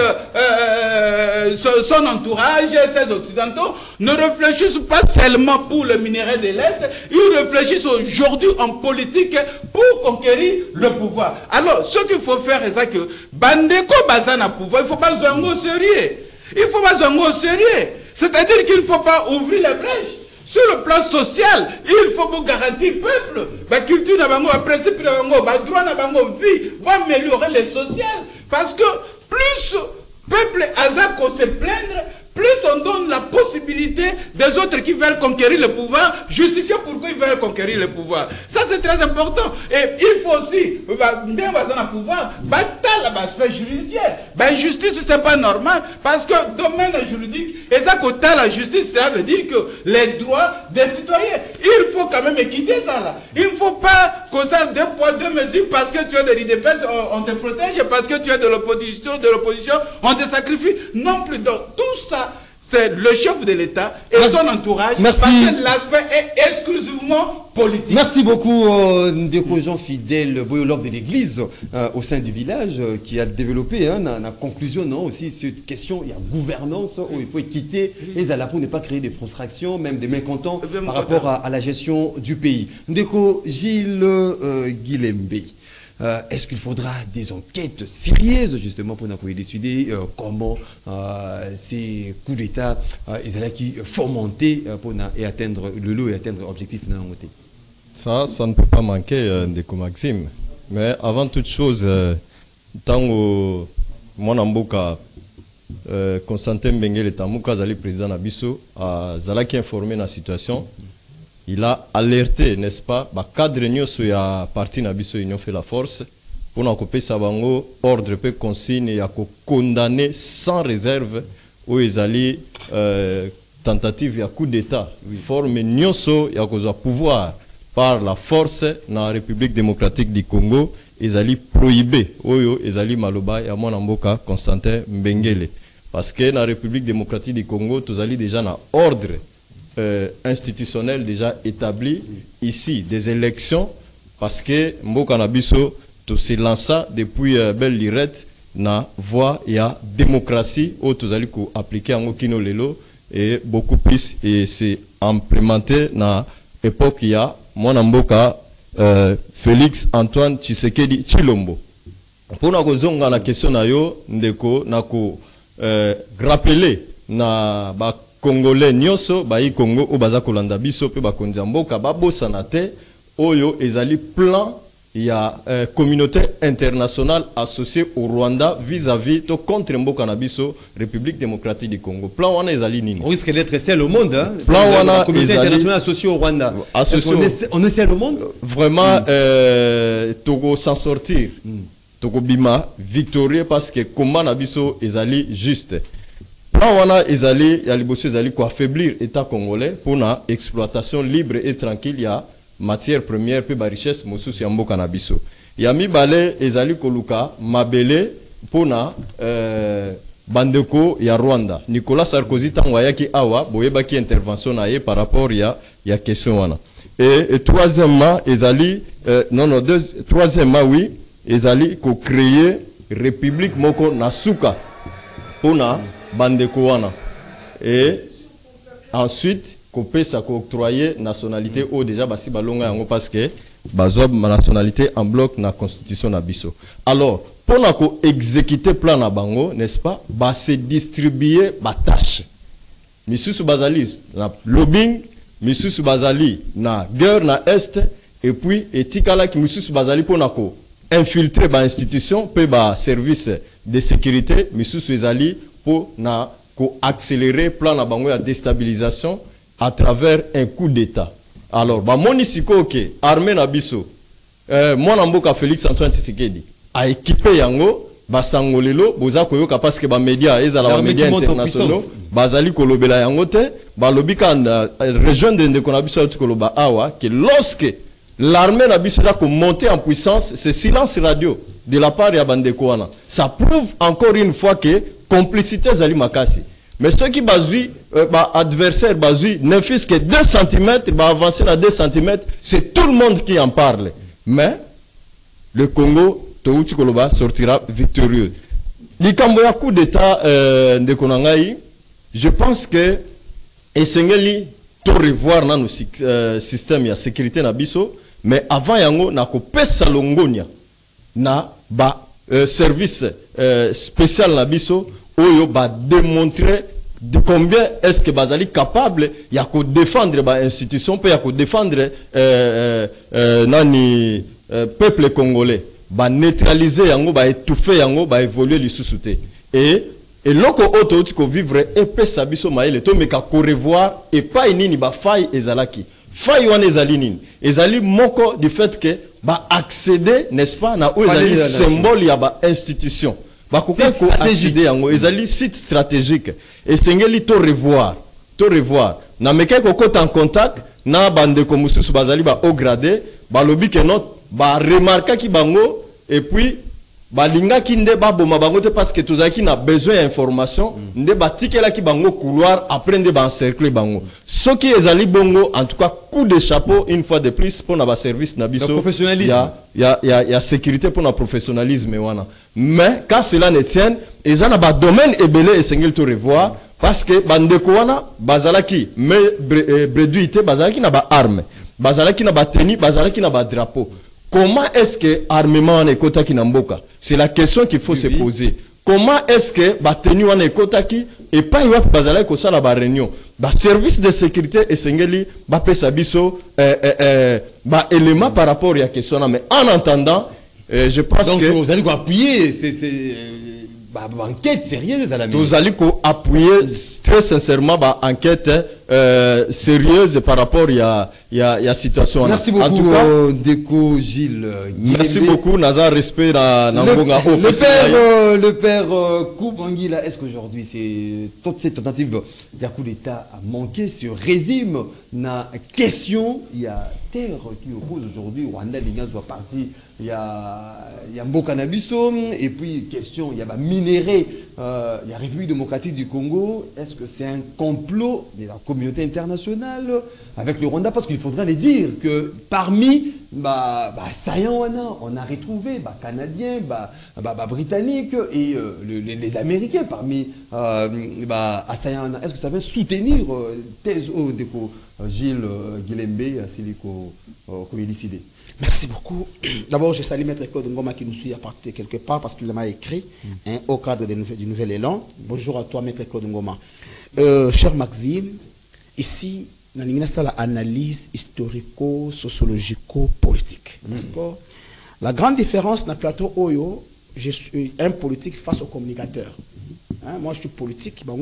[SPEAKER 2] son entourage, ses occidentaux, ne réfléchissent pas seulement pour le minerai de l'Est, ils réfléchissent aujourd'hui en politique pour conquérir le pouvoir. Alors, ce qu'il faut faire, c'est que Bandeko Bazana pouvoir, il ne faut pas jouer au sérieux. Il ne faut pas jouer au sérieux. C'est-à-dire qu'il ne faut pas ouvrir les brèches. Sur le plan social, il faut vous garantir le peuple. La culture, le principe, le droit, la vie, va améliorer les social. Parce que plus le peuple a se plaindre, plus on donne la possibilité des autres qui veulent conquérir le pouvoir, justifier pourquoi ils veulent conquérir le pouvoir. Ça, c'est très important. Et il faut aussi, bien dans le pouvoir, l'aspect judiciaire. Justice, c'est pas normal, parce que domaine juridique, et ça, quand la justice, ça veut dire que les droits des citoyens, il faut quand même équiter ça là. Il ne faut pas qu'on ça deux poids, deux mesures, parce que tu es de l'IDPS, on te protège, parce que tu es de l'opposition, on te sacrifie. Non plus. Donc, tout ça, c'est le chef de l'État et son entourage.
[SPEAKER 1] Merci.
[SPEAKER 2] Parce que l'aspect est exclusivement politique.
[SPEAKER 1] Merci beaucoup, Ndeko Jean Fidèle, boyologue de l'église au sein du village, qui a développé la conclusion aussi cette question. Il y a gouvernance où il faut quitter les ALA pour ne pas créer des frustrations, même des mécontents par rapport à la gestion du pays. Ndeko Gilles Guilembe. Est-ce qu'il faudra des enquêtes sérieuses justement pour décider comment ces coups d'État qui fomenter pour atteindre le lot et atteindre l'objectif de
[SPEAKER 3] ça ne peut pas manquer Ndeko Maxime. Mais avant toute chose, tant que mon amboka Constantin Mbengele Tamuka Zali président Nabiso a Zalaki informé de la situation. Il a alerté, n'est-ce pas, le cadre de la partie de l'Union fait la force pour nous couper sabango ordre peu consigne et condamner sans réserve où ils allaient tentative de coup d'État. Forme nyoso ya cause pouvoir par la force dans la République démocratique du Congo, ils allaient prohiber oyo ils allaient maloba ya mon amboka Constantin Mbengele parce que dans la République démocratique du Congo, tous allaient déjà dans ordre institutionnel déjà établi ici des élections parce que Mboka Nabiso tout s'est lancé depuis belle lirette na voie il y a démocratie où tous allez appliquer en Okino Lelo et beaucoup plus et c'est implémenté na époque il y a mon Mboka Félix Antoine Tshisekedi Tshilombo pour na kozonga la question na yo ndeko na ko rappeler na ba Congolais nyoso bayi Congo o baza kolanda biso pe bakonzi mboka babosana te oyo ezali plan ya communauté internationale associée au Rwanda vis-à-vis to contre mboka na biso République démocratique du Congo. Plan wana ezali nini?
[SPEAKER 1] On risque d'être seul au monde
[SPEAKER 3] Plan wana
[SPEAKER 1] communauté internationale associée au Rwanda. On est seul au monde?
[SPEAKER 3] Vraiment Togo s'en sortir. Togo bima victorieux parce que comment na biso ezali juste. Plan wana ezali ya liboso ezali ko affaiblir état congolais pour na exploitation libre et tranquille ya matière première pe ba richesse mosusu ya mboka na biso. Ya mibale ezali koluka mabele pona bandeko ya Rwanda. Nicolas Sarkozy tangwayaki awa boyebaki intervention na ye par rapport ya question wana. Et troisièmement, troisièmement, oui, ezali ko créer république moko nasuka pona bandeko wana. Et ensuite, ko pesa ko octroyer nationalité au déjà basi balonga yango parce que bazob ma nationalité en bloc na constitution na biso. Alors, pona ko exécuter plan na bango, n'est-ce pas? Ba se distribuer ba tâche. Misusu bazali na lobbying, misusu bazali na guerre na est et puis etikala ki misusu bazali pona ko infiltrer ba institution pe ba service de sécurité, misusu ezali po na ko accélérer plan na bango ya déstabilisation à travers un coup d'état. Alors ba monisiko ke armée na biso mwana mboka Félix Antoine Tshisekedi a équipé yango basangolelo boza koyoka parce que ba média ezala ba média internationaux bazali kolobela yango te balobi kanda région de Ndekonabiso koloba awa que lorsque l'armée na biso a monter en puissance, c'est silence radio de la part ya bandeko wana. Ça prouve encore une fois que complicité zali makasi. Mais ceux qui bazui adversaire bazui ne fût que 2 cm, avancer à 2 cm, c'est tout le monde qui en parle. Mais le Congo Touti Koloba sortira victorieux. Likambo ya coup d'état de Konangai, je pense que esengeli to revoir na nos système ya sécurité na biso, mais avant yango na ko pesa longonia na ba service spécial na biso oyo ba démontrer de combien est-ce que bazali capable ya ko défendre ba institution pe ya ko défendre nani peuple congolais ba neutraliser yango ba étouffer yango ba évoluer lisusu te et loko auto tiko vivre et pesa biso maele to meka ko revoir et pas nini ba faille ezalaki faille wana ezali nini ezali moko du fait que ba accéder n'est-ce pas na o ezali symbole ya ba institution ba ko accéder yango ezali site stratégique et sengeli to revoir na meka ko kota en contact na bande ko mususu bazali ba au gradé ba lobi que non ba remarquer ki bango et puis balinga ki nde ba boma bango te parce que tozaki na besoin d'information nde batikela ki bango couloir après nde ba encercler bango soki ezali bongo en tout cas coup de chapeau une fois de plus pour na ba service na biso
[SPEAKER 1] professionnalisme
[SPEAKER 3] ya sécurité pour na professionnalisme wana mais quand cela ne tienne ezana ba domaine ebele esengel to revoir parce que bandeko wana bazalaki mais breduité bazalaki na ba arme bazalaki na ba tenue bazalaki na ba drapeau. Comment est-ce que l'armement est kotaki namboka? C'est la question qu'il faut se poser. Comment est-ce que batenu on est kotaki et pas y a bazala ko sala ba réunion? Ba service de sécurité et sengeli ba pesa biso ba élément par rapport à la question mais en attendant je pense
[SPEAKER 1] donc,
[SPEAKER 3] que
[SPEAKER 1] vous allez appuyer c'est enquête sérieuse à la
[SPEAKER 3] vous allez appuyer très sincèrement ba enquête sérieuse par rapport à la situation.
[SPEAKER 1] Merci beaucoup,
[SPEAKER 3] en tout cas,
[SPEAKER 1] Deko Gilles.
[SPEAKER 3] Merci beaucoup, Naza, respect à
[SPEAKER 1] le père Koubangila, est-ce qu'aujourd'hui, toute cette tentative d'un coup d'État a manqué sur régime, na question, il y a terre qui oppose aujourd'hui, Rwanda, les gars sont partis, il y a Mboka Nabiso, et puis question, il y a minéré, il y a République démocratique du Congo, est-ce que c'est un complot de la communauté internationale avec le Rwanda? Parce qu'il faudra les dire que parmi Sayan on a retrouvé Canadiens, Britanniques et les Américains parmi Sayan. Est-ce que ça va soutenir thèse de Gilles Guilembe, Siliko Komélicide?
[SPEAKER 4] Merci beaucoup. D'abord, je salue Maître Claude Ngoma qui nous suit à partir de quelque part parce qu'il m'a écrit au cadre du Nouvel Élan. Bonjour à toi, Maître Claude Ngoma. Cher Maxime, ici, nous avons l'analyse historico-sociologico-politique. La grande différence dans le plateau Oyo, je suis un politique face au communicateur. Moi, je suis politique. Mais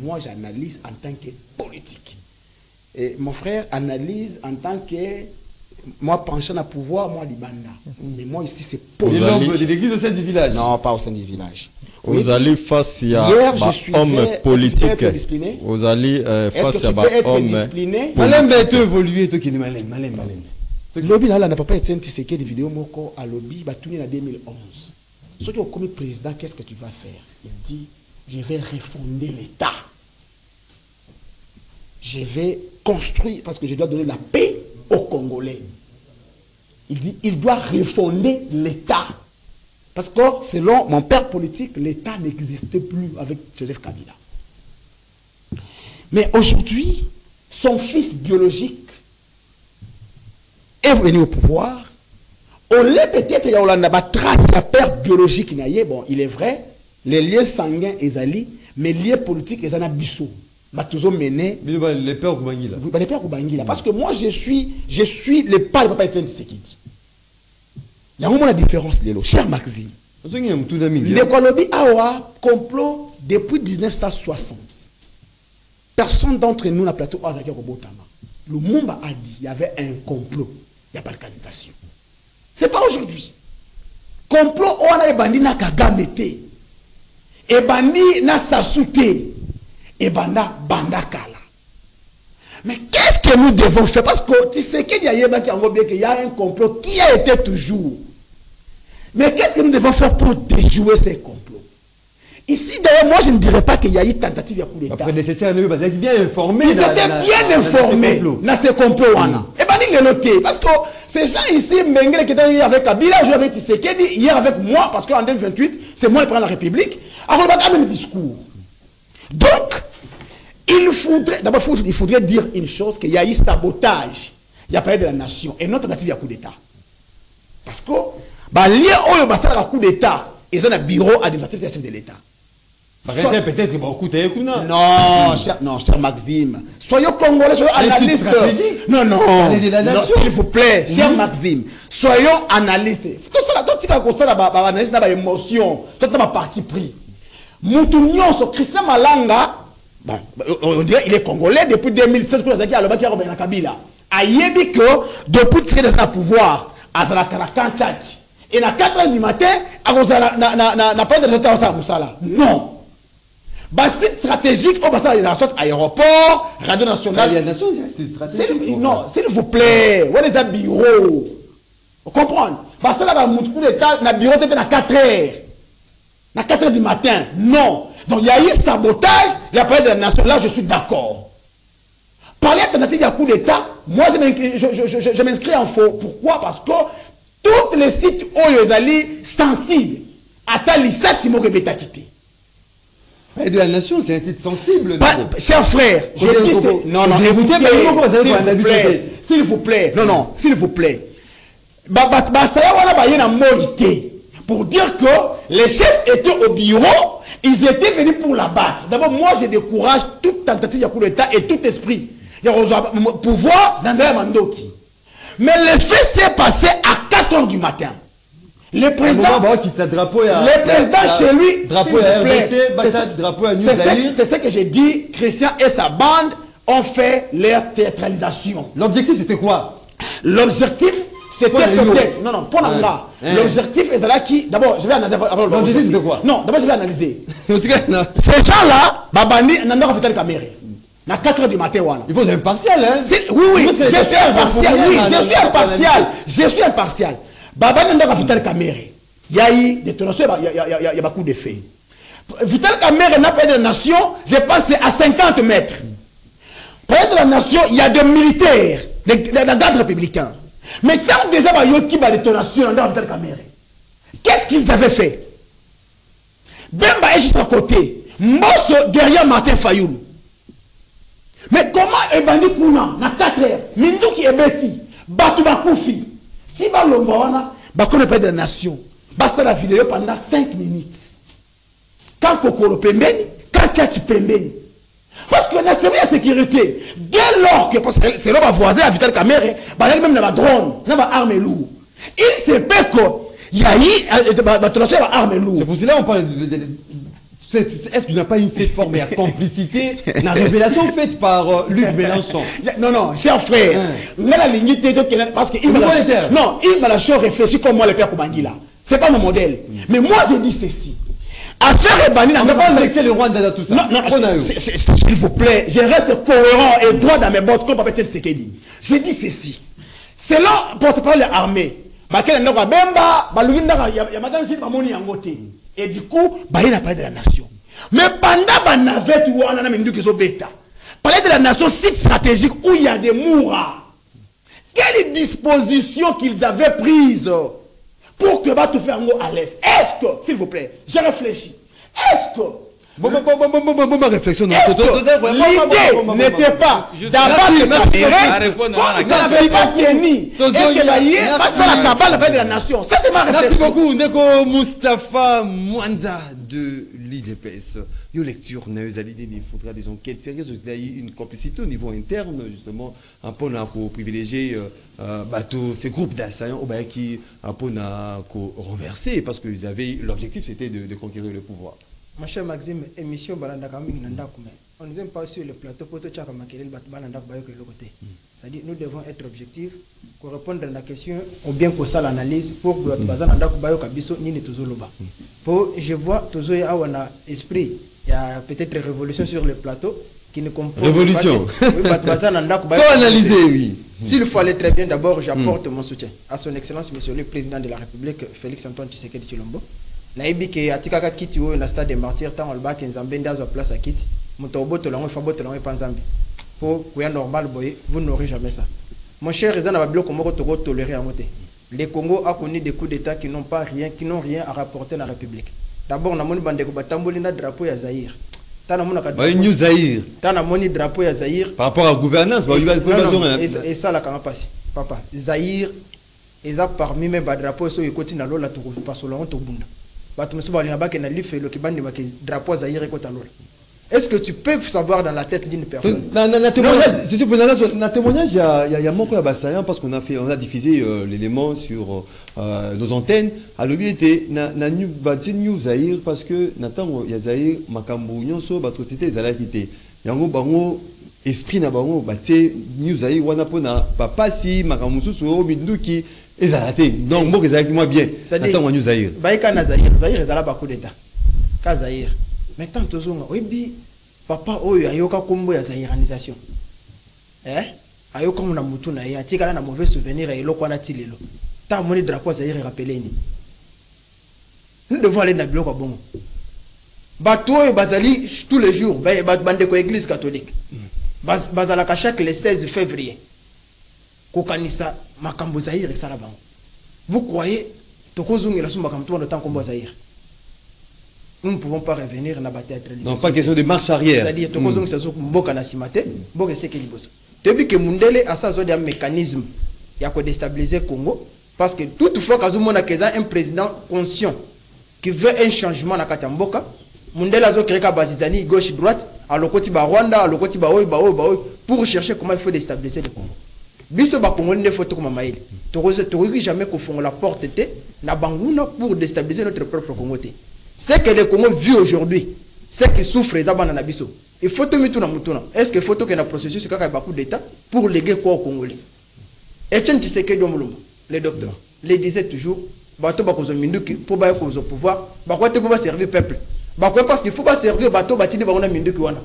[SPEAKER 4] moi, j'analyse en tant que politique. Et mon frère analyse en tant que moi penchant à pouvoir, moi libanda. Mais moi ici c'est politique.
[SPEAKER 1] De l'église au sein du village?
[SPEAKER 4] Non, pas au sein du village.
[SPEAKER 3] Vous allez face à homme politique. Vous allez face à homme
[SPEAKER 1] discipliné. Malem va évoluer, toi qui es malem.
[SPEAKER 4] lobby là n'a pas été Tshisekedi de vidéo moko à lobby va tourner en 2011. Ce qui est comme président, qu'est-ce que tu vas faire? Il dit je vais refonder l'État. Je vais construire parce que je dois donner la paix aux Congolais. Il dit il doit refonder l'État. Parce que selon mon père politique, l'État n'existe plus avec Joseph Kabila. Mais aujourd'hui, son fils biologique est venu au pouvoir. On l'a peut-être, il y a une trace, la père biologique, bon, il est vrai, les liens sanguins, ils allient, mais les liens politiques, ils en ont bissou.
[SPEAKER 6] Les pères Kubangila.
[SPEAKER 4] Les pères Kubangila. Parce que moi, je suis le père de Papa Etienne Tshisekedi. Il y a vraiment la différence, cher Maxime. Le Kolobi a complot depuis 1960. Personne d'entre nous n'a plateau Azaki Robotama. Le monde a dit qu'il y avait un complot. Il n'y a pas d'organisation. Ce n'est pas aujourd'hui. Complot, on a bandi na kagamete. Et bandi na sasute. Et banda bandakala. Mais qu'est-ce que nous devons faire? Parce que tu sais qu'il y a un complot qui a été toujours. Mais qu'est-ce que nous devons faire pour déjouer ces complots? Ici, d'ailleurs, moi, je ne dirais pas qu'il y a eu tentative de coup d'État.
[SPEAKER 6] Après, nécessaire, ils étaient bien informés.
[SPEAKER 4] Ils étaient bien informés dans ces complots. Et bien, ils les notaient. Parce que ces gens ici, Mengele qui étaient hier avec Kabila, je avec Tshisekedi, hier avec moi, parce qu'en 2028, c'est moi qui prends la République. Alors, on va même discours. Donc, il faudrait dire une chose, qu'il y a eu sabotage. Il y a pas de la nation. Et non tentative de coup d'État. Parce que, lié au coup d'État, ils ont un bureau administratif de l'État.
[SPEAKER 6] Peut-être que beaucoup de
[SPEAKER 4] non, cher Maxime. Soyons congolais, soyons analystes. Non, s'il vous plaît, cher Maxime. Soyons analystes. Tout ça, tout ce qu'on a analyse dans l'émotion, tout ça, parti pris. Moutounion, Christian Malanga, bon, on dirait qu'il est congolais depuis 2016 pour les acquis à Robert Kabila. Ayebi que depuis tirer de pouvoir, à la Karakan Tchatch. Et à 4h du matin, n'a pas de résultat à Moussala. Non. C'est stratégique au bassin des aéroports, Radio Nationale. Non, s'il vous plaît, où est le bureau? Vous comprenez? Parce que là, le bureau était à 4h. À 4h du matin. Non. Donc il y a eu sabotage, il y a parlé de la nation. Là, je suis d'accord. Parler alternative à coup d'État, moi, je m'inscris en faux. Pourquoi? Parce que tous les sites où ils sont sensibles, à ta licence, ils m'ont quitté.
[SPEAKER 6] De la nation, c'est un site sensible.
[SPEAKER 4] Cher frère, je dis non, s'il vous plaît, non, s'il vous plaît. Pour dire que les chefs étaient au bureau, ils étaient venus pour la battre. D'abord, moi, je décourage toute tentative de coup d'État et tout esprit. Il y a pouvoir dans le Mandoki. Mais le fait s'est passé à 4h du matin. Le président, chez lui, c'est ce que j'ai dit, Christian et sa bande ont fait leur théâtralisation.
[SPEAKER 6] L'objectif c'était quoi?
[SPEAKER 4] L'objectif c'était peut-être, non, pour là. L'objectif est là qui, d'abord, je vais analyser.
[SPEAKER 6] L'objectif c'était quoi?
[SPEAKER 4] Non, d'abord je vais analyser. Ces gens-là, Babani, n'en ont pas fait caméra. À 4h du matin, voilà.
[SPEAKER 6] Il faut être impartial, hein?
[SPEAKER 4] Oui, je suis impartial. Oui, je suis impartial. Baba n'a pas Vital Kamere. Il y a eu des détonations, il y a beaucoup d'effets. Vital Kamere n'a pas de la nation, je pense c'est à 50 mètres. Près de la nation, il y a des militaires, des gardes républicains. Mais quand déjà il y a eu des détonations dans Vital Kamere, qu'est-ce qu'ils avaient fait? Bemba est juste à côté. Mosso derrière Martin Fayoulou. Mais comment est bandit Kouna, na 4 heures, Mindouki est bêti, Batouba Koufi, si ba l'ombawana, ba qu'on pas de la nation, basta la vidéo pendant 5 minutes. Quand Kokoro Pembeni, quand Tchatchi Pembeni. Parce que n'a pas sécurité. Dès lors que, parce que c'est là voisin à Vital Kamere, bah il même dans la drone, dans la arme lourde. Il se peut qu'il y a eu arme lourde.
[SPEAKER 6] C'est pour cela qu'on parle de est-ce qu'il n'y a pas une cette forme de complicité la révélation faite par Luc Mélenchon?
[SPEAKER 4] Non, cher frère, la ligne parce qu'il m'a lâché réfléchir comme moi le père Kubangila. Ce n'est pas mon modèle. Mais moi je dis ceci. Affaire Ebani,
[SPEAKER 6] on n'a pas indexé le Rwanda dans tout ça.
[SPEAKER 4] Non, s'il vous plaît, je reste cohérent et droit dans mes bottes comme Papa Tshisekedi. Je dis ceci. selon porte-parole de l'armée, bakela ndako bemba balugi ndaka ya madame si bamoni yango te. Et du coup, il n'a pas de la nation. Mais pendant la navette où on a mis du bêta, parler de la nation site stratégique où il y a des mourras. Quelles dispositions qu'ils avaient prises pour que va tout faire à l'EF? Est-ce que, s'il vous plaît, j'ai réfléchi. Est-ce que
[SPEAKER 1] Bon, réflexion.
[SPEAKER 4] l'idée n'était pas d'abattre la mairie, vous n'avez pas tenu, et que la yé, parce que la cabale de la nation. C'était ma réflexion.
[SPEAKER 1] Merci beaucoup, Ndeko Moustapha Mwanza de l'IDPS. Yo lecture, il faudra des enquêtes sérieuses, il y a une complicité au niveau interne, justement, un peu pour privilégier ces groupes d'assaillants qui un peu renversé, parce que l'objectif c'était de conquérir le pouvoir.
[SPEAKER 5] Mon cher Maxime, émission Balanda Kaming Nandakume. On ne vient pas sur le plateau pour te tchaka makelel Balanda Bayoke le côté. C'est-à-dire nous devons être objectifs pour répondre à la question ou bien pour ça l'analyse pour que Balanda Bayoka Biso ni Tozoloba. Pour je vois Tozoya Awana esprit, il y a peut-être révolution sur le plateau qui ne comprend
[SPEAKER 1] révolution.
[SPEAKER 5] Pas.
[SPEAKER 1] Faut analyser, oui.
[SPEAKER 5] S'il faut aller très bien, d'abord j'apporte mon soutien à son excellence monsieur le président de la République Félix Antoine Tshisekedi Tshilombo. Naibi ke atikaka kiti wo na stade des martyrs tant on ba ke nzambe ndazo place à kiti mutobo to lango fa boto lango pa nzambe po kuya normal boye vous n'aurez jamais ça. Mon cher dans la bloc moko to tolérer en moté. Le Congo a connu des coups d'état qui n'ont rien à rapporter à la République. D'abord na moni bande ko batamboli na drapeau ya Zaïre. Tana mona ka
[SPEAKER 1] New Zaïre.
[SPEAKER 5] Tana moni drapeau ya Zaïre
[SPEAKER 1] Par rapport à la gouvernance,
[SPEAKER 5] et ça la kanga passi. Papa, Zaïre eza parmi mes drapeaux so yekoti na lola to pas so longo to bunda. Est-ce que tu peux savoir dans la tête d'une personne?
[SPEAKER 1] Dans témoignage, il y a mon frère Bassayan parce qu'on a diffusé l'élément sur nos antennes. À l'objet était New Zaïre parce que Nathan il y a Zaïre Makambu Nyonso batrocité Zala quitté. Yango bango esprit na bango baté New Zaïre wana pona papa si Makambu so binduki. Et ça a été. Donc, moi, je moi bien.
[SPEAKER 5] Attends,
[SPEAKER 1] nous Zaïre.
[SPEAKER 5] Zaïre est dans la coup d'état. Zaïre. Mais tant que oui, papa, ayoka kombo ya zaïranisation. Ayoka mona mutu na ya tika na mauvais souvenir et loko na tilelo. Tant moni drapeau Zaïre rappelé ni. Nous devons aller na biloko bongo. Bato bazali tous les jours, bande ko église catholique. Bazala ka chaque le 16 février. Kokanisa makambo Zaïre et Saraban. Vous croyez Tokozung et la Sumba Kamtou de temps comme Zaïre? Nous ne pouvons pas revenir na théâtralisation.
[SPEAKER 1] Non, pas question de marche arrière.
[SPEAKER 5] C'est-à-dire Tokozung c'est Mboka na Simate, Mboka c'est Kelibos. Depuis que Mundele a ça un mécanisme il y a quoi déstabiliser Congo parce que toutefois Kazumona Keza un président conscient qui veut un changement na Katamboka, Mundele a créé Bazizani gauche droite, à l'okoti ba Rwanda, à l'okoti ba pour chercher comment il faut déstabiliser le Congo. Biso ba Congolais ne faut comme maïl. T'aurais jamais qu'on fonde la porte na banguna pour déstabiliser notre propre Congo. C'est que le Congo vit aujourd'hui, c'est qui souffre d'abord na biso. Il faut te mettre na mutuna. Est-ce qu'il faut que na processus kaka ba coup d'état pour léguer quoi au Congolais? Etienne Tshisekedi Omulumba, le docteur, le disait toujours bato ba kozo minduki pour ba kozo pouvoir, ba quoi te pour servir peuple. Ba quoi parce qu'il faut pas servir bato batidi ba on a minduki wana.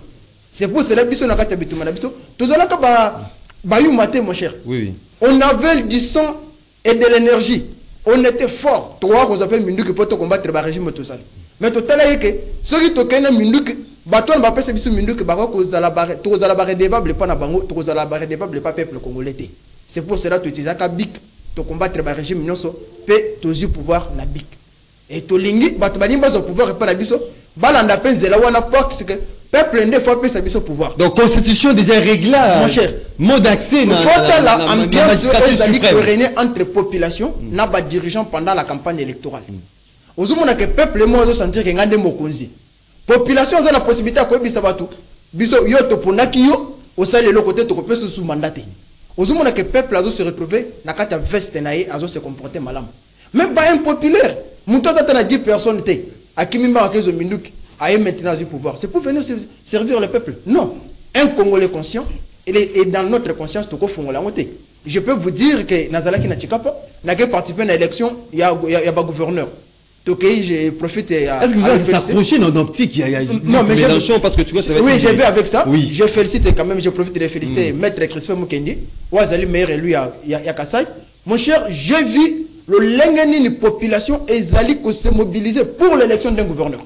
[SPEAKER 5] C'est pour cela biso na kata bituma na biso. Tozala ka ba Bayou Maté, mon cher.
[SPEAKER 1] Oui.
[SPEAKER 5] On avait du sang et de l'énergie. On était fort. Toi, vous avez Minduki pour combattre le régime tout ça. Mais tout à l'heure, ceux qui ont Minduki, bateau va passer sur Minduki, vous allez barrer des bables, pas na bango, vous allez barrer des bables, pas peuple congolais. C'est pour cela que tu utilises un bic, tu combattre le régime, non, paix, tu as pouvoir na bic. Et tu lingi, bateau au pouvoir, pas la biso, balanda peine, la wana parce que peuple ne faut pas sa pouvoir.
[SPEAKER 1] Donc constitution déjà réglée.
[SPEAKER 5] Mon cher,
[SPEAKER 1] mode d'accès.
[SPEAKER 5] Il faut la ambiance régnée entre population n'a pas dirigeant pendant la campagne électorale. Aujourd'hui, que peuple moi doit sentir que ngande mokonzi. Population a la possibilité à quoi bisa batu. Biso yo to ponaki yo au sein de l'autre côté to peut sous mandaté. Aujourd'hui, que peuple a se retrouver na kata veste naé a se comporter malam. Même pas impopulaire. Muto tata na 10 personnes té. Akimimba akezo minduki. A maintenant du pouvoir. C'est pour venir servir le peuple. Non. Un Congolais conscient, et dans notre conscience, je peux vous dire que Nazala qui n'a pas participé à l'élection, il y a un gouverneur. je profite à...
[SPEAKER 1] Est-ce que vous allez s'approcher dans l'optique
[SPEAKER 5] non, mais
[SPEAKER 1] Mélenchon, parce que tu vois, ça va
[SPEAKER 5] oui, j'ai vu avec ça.
[SPEAKER 1] Oui.
[SPEAKER 5] Je félicite quand même, je profite de féliciter Maître Crispin Mukendi. Ouazali meilleur élu à Kassai. Mon cher, j'ai vu le Lengeni population et Zali se mobiliser pour l'élection d'un gouverneur.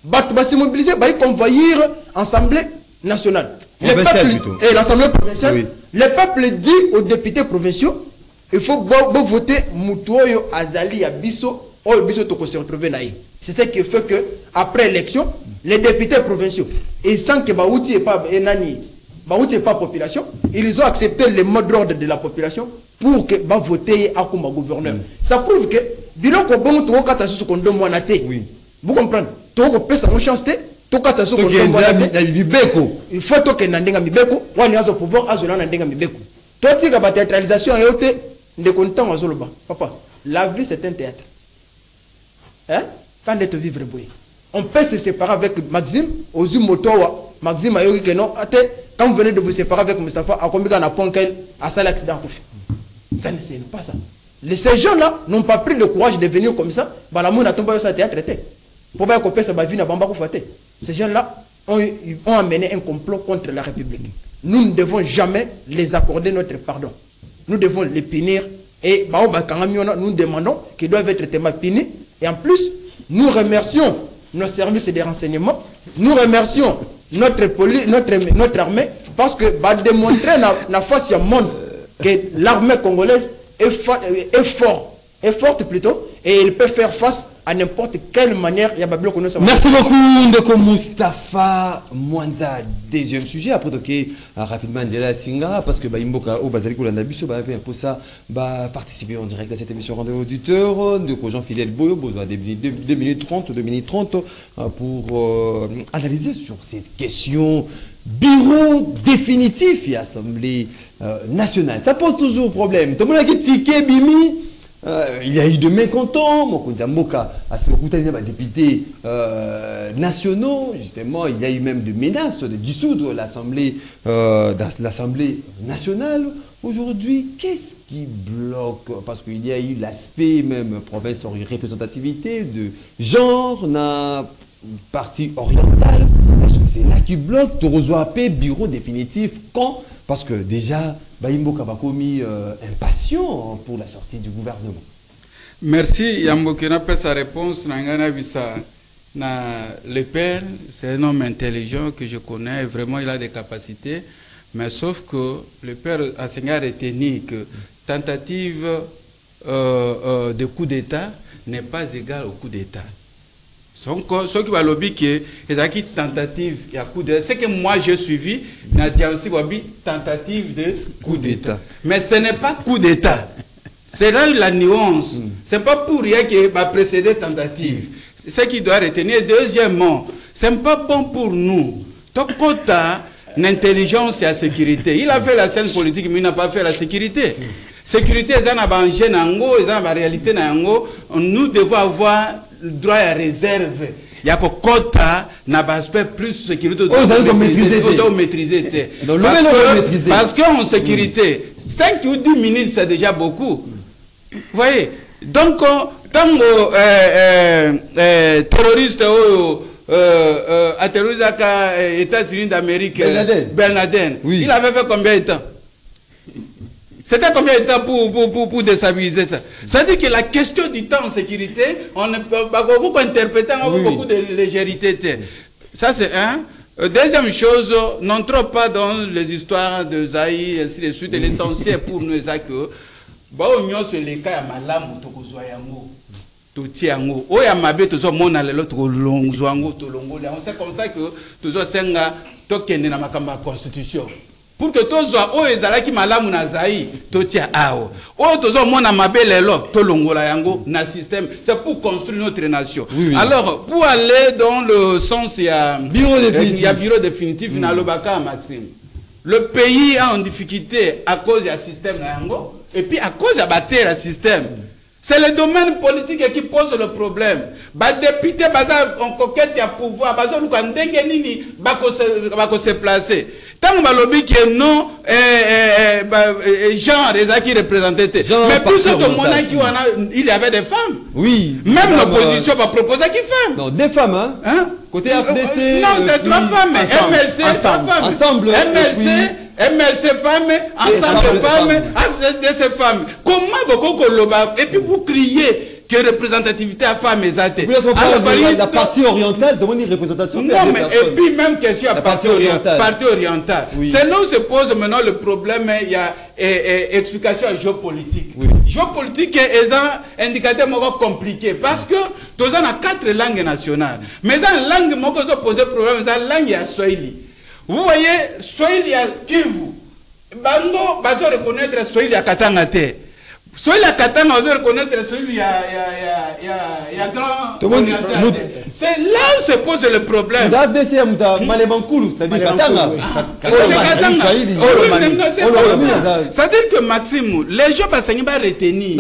[SPEAKER 5] Va se mobiliser, va y convoyer l'Assemblée nationale. Et l'Assemblée provinciale. Oui. Le peuple dit aux députés provinciaux, il faut voter Moutoyo Azali Abisso. C'est ce qui fait que après l'élection, les députés provinciaux, et sans que Baouti et pas population, ils ont accepté le mot d'ordre de la population pour que voter à comme gouverneur. Ça prouve que bilan ko bon to kata su ko ndo mwana te. Vous comprenez? To ko pesa mo chance te, to kata su ko ndo mwana te. Il faut to ke nandenga mibeko, wani azo pouvoir azo nandenga mibeko. To tika ba théâtralisation yote de content azoloba. Papa, la vie c'est un théâtre. Hein? Quand on est vivre bruit. On peut se séparer avec Maxime, aux Motowa. Maxime a dit que non. Quand vous venez de vous séparer avec Mustafa, à combien on a point qu'elle a ça l'accident. Ça ne c'est pas ça. Ces gens-là n'ont pas pris le courage de venir comme ça. Balamou n'a tombé ça théâtre. Pour pas qu'on sa vie n'a pas fait. Ces gens-là ont amené un complot contre la République. Nous ne devons jamais les accorder notre pardon. Nous devons les punir. Et nous demandons qu'ils doivent être tellement punis. Et en plus, nous remercions nos services de renseignement, nous remercions notre armée, parce que va démontrer la face au monde que l'armée congolaise est forte plutôt, et elle peut faire face à n'importe quelle manière.
[SPEAKER 1] Merci beaucoup, Ndeko Moustapha Mwanza. Deuxième sujet, après rapidement Ndela Singa, parce que Imboka au Bazali Kolanda Biso va pour ça participer en direct à cette émission Rendez-vous auditeur. Ndeko Jean-Fidèle Boyo, besoin de 2 minutes 30 pour analyser sur cette question. Bureau définitif et Assemblée nationale. Ça pose toujours problème. Tout le monde a dit ticket Bimi. Il y a eu de mécontents, à ce moment des députés nationaux, justement, il y a eu même de menaces de dissoudre l'Assemblée nationale. Aujourd'hui, qu'est-ce qui bloque? Parce qu'il y a eu l'aspect même province représentativité de genre, na partie orientale. Est-ce que c'est là qui bloque? Tu reçois bureau définitif quand? Parce que déjà, Baïmbo Kabakomi impatient pour la sortie du gouvernement.
[SPEAKER 2] Merci. Yambokena fait sa réponse. Le père, c'est un homme intelligent que je connais. Vraiment, il a des capacités. Mais sauf que le père a retenu que tentative de coup d'État n'est pas égale au coup d'État. Ce qui va lobby qui est une tentative de coup d'État. C'est que moi j'ai suivi, il y a aussi une tentative de coup d'État. Mais ce n'est pas coup d'État. C'est là la nuance. Ce n'est pas pour rien qu'il va précéder tentative. C'est ce qu'il doit retenir. Deuxièmement, ce n'est pas bon pour nous. Tant qu'on a l'intelligence et la sécurité. Il a fait la scène politique, mais il n'a pas fait la sécurité. Sécurité, c'est la réalité. Nous devons avoir le droit à réserve. Il y a que quota n'a pas aspect plus sécurité. Maîtriser. Parce qu'en sécurité, 5 ou 10 minutes, c'est déjà beaucoup. Vous voyez? Donc, tant que terroriste a terrorisé les États-Unis d'Amérique, Bernadette, oui. Il avait fait combien de temps? C'était combien de temps pour déstabiliser ça? C'est-à-dire que la question du temps en sécurité, on ne peut pas beaucoup interpréter avec beaucoup de légèreté. Ça, c'est un. Deuxième chose, n'entrons pas dans les histoires de Zaï, ainsi de suite. L'essentiel pour nous, c'est que, c'est les cas à Malam, c'est comme ça que tous les constitution. Pour que tous les ezalaki malamu na zaï totia ao o tozo mona mabele lo to longola yango na système, c'est pour construire notre nation. Oui. Alors pour aller dans le sens il y a bureau définitif na lobaka Maxime. Le pays est en difficulté à cause du système na yango et puis à cause de la système. C'est le domaine politique qui pose le problème. Les députés en coquette à pouvoir, se placer. Tant que lobby qui est non, genre, les qui représentait. Mais plus au monde, il y avait des femmes.
[SPEAKER 1] Oui.
[SPEAKER 2] Même l'opposition va proposer qui femmes.
[SPEAKER 1] Non, des femmes, hein. Côté FDC.
[SPEAKER 2] Non, c'est 3 femmes. MLC, 3 femmes.
[SPEAKER 1] Ensemble.
[SPEAKER 2] MLC femmes, ensemble femmes, FDC femmes. Comment vous et puis vous criez que représentativité à femmes et zate.
[SPEAKER 1] La partie orientale demande une représentation.
[SPEAKER 2] Non, mais et puis même question à la partie orientale. Oui. C'est là où se pose maintenant le problème, il y a explication géopolitique. Oui. Géopolitique est un indicateur compliqué parce que nous avons 4 langues nationales. Mais dans la langue qui se pose problème, c'est la langue Swahili. Vous voyez, Swahili à Kivu. Bango, va reconnaître Swahili à Katangate. Swahili à Katanga, on va reconnaître Swahili à grand. C'est là où se pose le problème. C'est-à-dire que Maxime, les gens vont retenir.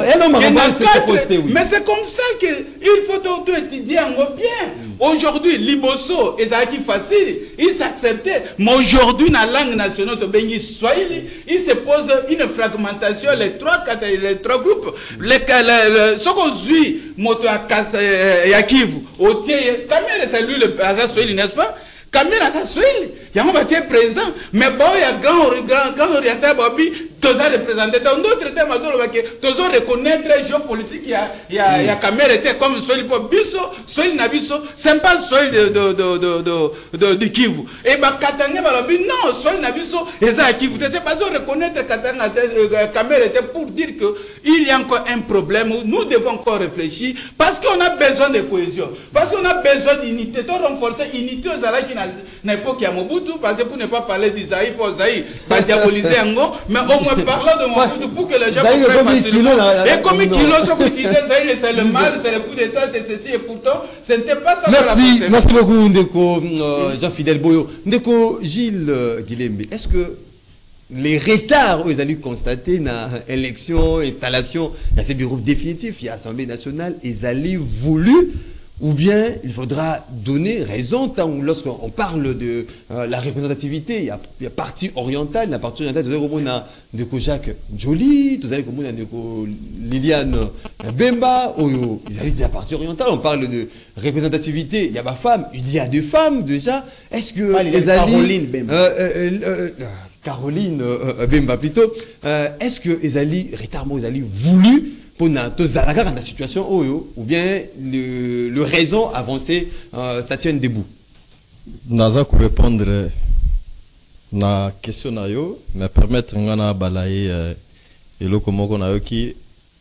[SPEAKER 2] Mais c'est comme ça qu'il faut auto-étudier en bien. Aujourd'hui, Liboso, et ça qui facile, il s'acceptait. Mais aujourd'hui, dans la langue nationale de Bengi Swahili, il se pose une fragmentation, les trois groupes. Ce qu'on suit, Moto Yakivu, au Tier, Kamere, c'est lui le Swahili, n'est-ce pas? Kamere, c'est Swahili. Il y a un président. Mais bon, il y a grand oriental, Bobby, tous représentés. Dans d'autres termes, tous reconnaître géopolitique, il y a Kamere était comme Swahili pour Bisso, Swahili Nabiso, c'est pas Swahili de Kivu. Et bah, Katanga, non, Swahili Nabiso, et ça, Kivu. C'est pas ça reconnaître Kamere était pour dire qu'il y a encore un problème où nous devons encore réfléchir parce qu'on a besoin de cohésion, parce qu'on a besoin d'unité, de renforcer l'unité aux Alaki n'a pas qu'il y a Mobutu, parce que pour ne pas parler d'Isaïe, pour Zaï, pas diaboliser Ango, mais au moins parlons de Mobutu pour que les gens comprennent facilement. Et comme Kilo, ce que disait Zaï, c'est le mal, c'est le coup d'État, c'est ceci, et pourtant, ce n'était pas ça.
[SPEAKER 1] Merci beaucoup, Ndeko Jean-Fidèle Boyo. Ndeko Gilles Guilembe, est-ce que les retards où ils allaient constater dans l'élection, installation, il y a ces bureaux définitifs, il y a l'Assemblée nationale, ils allaient voulu, ou bien il faudra donner raison lorsqu'on parle de la représentativité, il y a partie orientale, la partie orientale, vous avez de Jacques Joly, vous avez de Liliane Bemba, ils allaient dire la partie orientale, on parle de représentativité, il y a des femmes, il y a des femmes déjà, est-ce que
[SPEAKER 4] Caroline Bemba.
[SPEAKER 1] Caroline Bemba plutôt, est-ce que Ezali, rétardement, Ezali voulu pour la situation ou bien le raison avancé, ça tient debout?
[SPEAKER 3] Naza pour répondre na question na yo, me permettre ngana balayer et le komoko na yo qui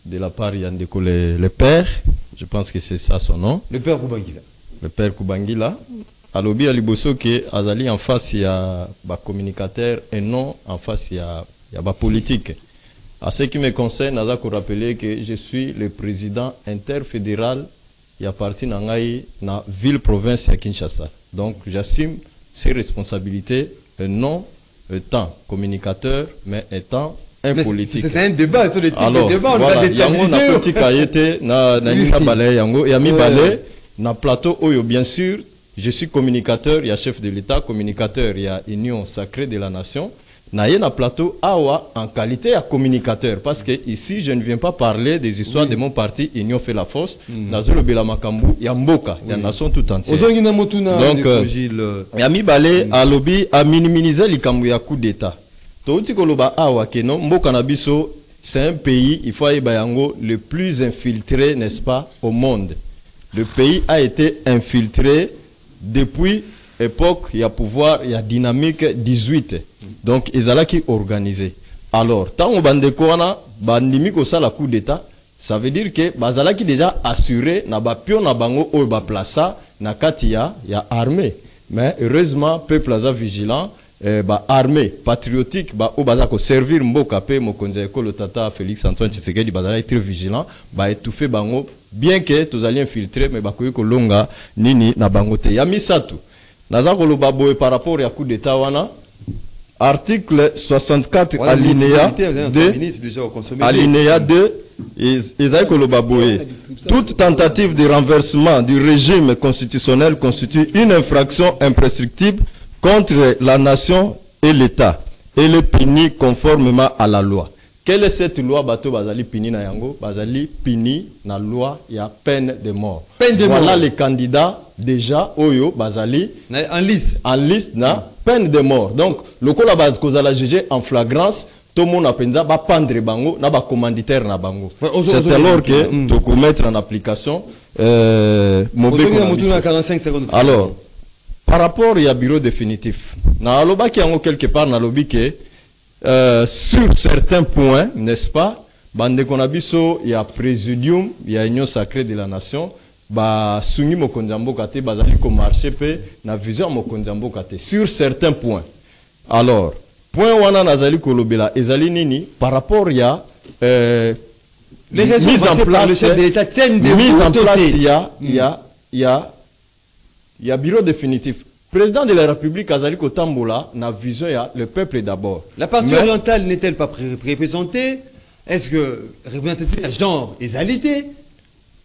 [SPEAKER 3] de la part Yandeko le père, je pense que c'est ça son nom.
[SPEAKER 1] Le père Kubangila.
[SPEAKER 3] Le père Kubangila. Alobi aliboso que azali en face il y a ba communicateur et non en face il y a ba politique. À ce qui me concerne, je vais rappeler que je suis le président interfédéral qui appartient à la ville-province de Kinshasa. Donc, j'assume ces responsabilités, non étant communicateur, mais étant un politique.
[SPEAKER 1] C'est un débat sur le type de débat.
[SPEAKER 3] Voilà, yango na politique a été na balai yango et ami balai na plateau oyo bien sûr, je suis communicateur, il y a chef de l'État, communicateur, il y a Union sacrée de la nation. Naye na plateau awa en qualité à communicateur parce que ici je ne viens pas parler des histoires de mon parti Union fait la force nazolo bela makambu ya mboka ya nation tout entière. Donc yami balé a lobby a minimiser likambu ya coup d'état. To uti koloba awa ke non mboka na biso c'est un pays il faut yeba yango le plus infiltré n'est-ce pas au monde. Le pays a été infiltré depuis époque, il y a pouvoir, il y a dynamique 18. Donc, ils allaient qui organisé. Alors, tant on bande koana, bandimi ko ça la coup d'état, ça veut dire que bazala qui déjà assuré na ba pion na bango o ba plaça na katia, il y a armée. Mais heureusement, peuple aza vigilant, ba armée patriotique ba o baza ko servir mboka pe mokonza ekolo tata Félix Antoine Tshisekedi bazala être vigilant, ba étouffer bango bien que tous alliés infiltrer mais ba ko longa nini na bango te. Ya misatu Naza koloba boye par rapport à coup d'état wana article 64 alinéa 2 alinéa 2 Isaïe koloba boye toute tentative de renversement du régime constitutionnel constitue une infraction imprescriptible contre la nation et l'État, et les puni conformément à la loi. Quelle est cette loi bateau bazali pini na yango? Bazali pini na loi, il y a peine de mort.
[SPEAKER 1] Peine de
[SPEAKER 3] voilà
[SPEAKER 1] mort.
[SPEAKER 3] les candidats déjà oyo bazali
[SPEAKER 1] En liste.
[SPEAKER 3] en liste na peine de mort. Donc le ko la base kozala jugé en flagrance, tout le monde a penza ba pendre bango na ba commanditaire na bango.
[SPEAKER 1] Ouais,
[SPEAKER 3] c'est alors que tu peux mettre en application
[SPEAKER 1] Aujourd'hui, on a 45 secondes.
[SPEAKER 3] alors par rapport il y a bureau définitif. Na aloba ki yango quelque part na lobi que sur certains points, n'est-ce pas, bande konabiso, il y a présidium, il y a union sacrée de la nation, ba sungi mokonzambo kate, bazali ko marché pe na vision mokonzambo kate sur certains points. Alors, point wana nazali kolobela ezali nini par rapport il y a
[SPEAKER 1] Les raisons
[SPEAKER 3] mise en
[SPEAKER 1] avancées par
[SPEAKER 3] place,
[SPEAKER 1] le chef de l'État tiennent des
[SPEAKER 3] mise en
[SPEAKER 1] bouts
[SPEAKER 3] place,
[SPEAKER 1] dotés.
[SPEAKER 3] il y a bureau définitif. Président de la République Azali Kotambola n'a vision ya le peuple d'abord.
[SPEAKER 1] La partie
[SPEAKER 3] Mais-
[SPEAKER 1] orientale n'est-elle pas représentée? Est-ce que représentative à genre égalité?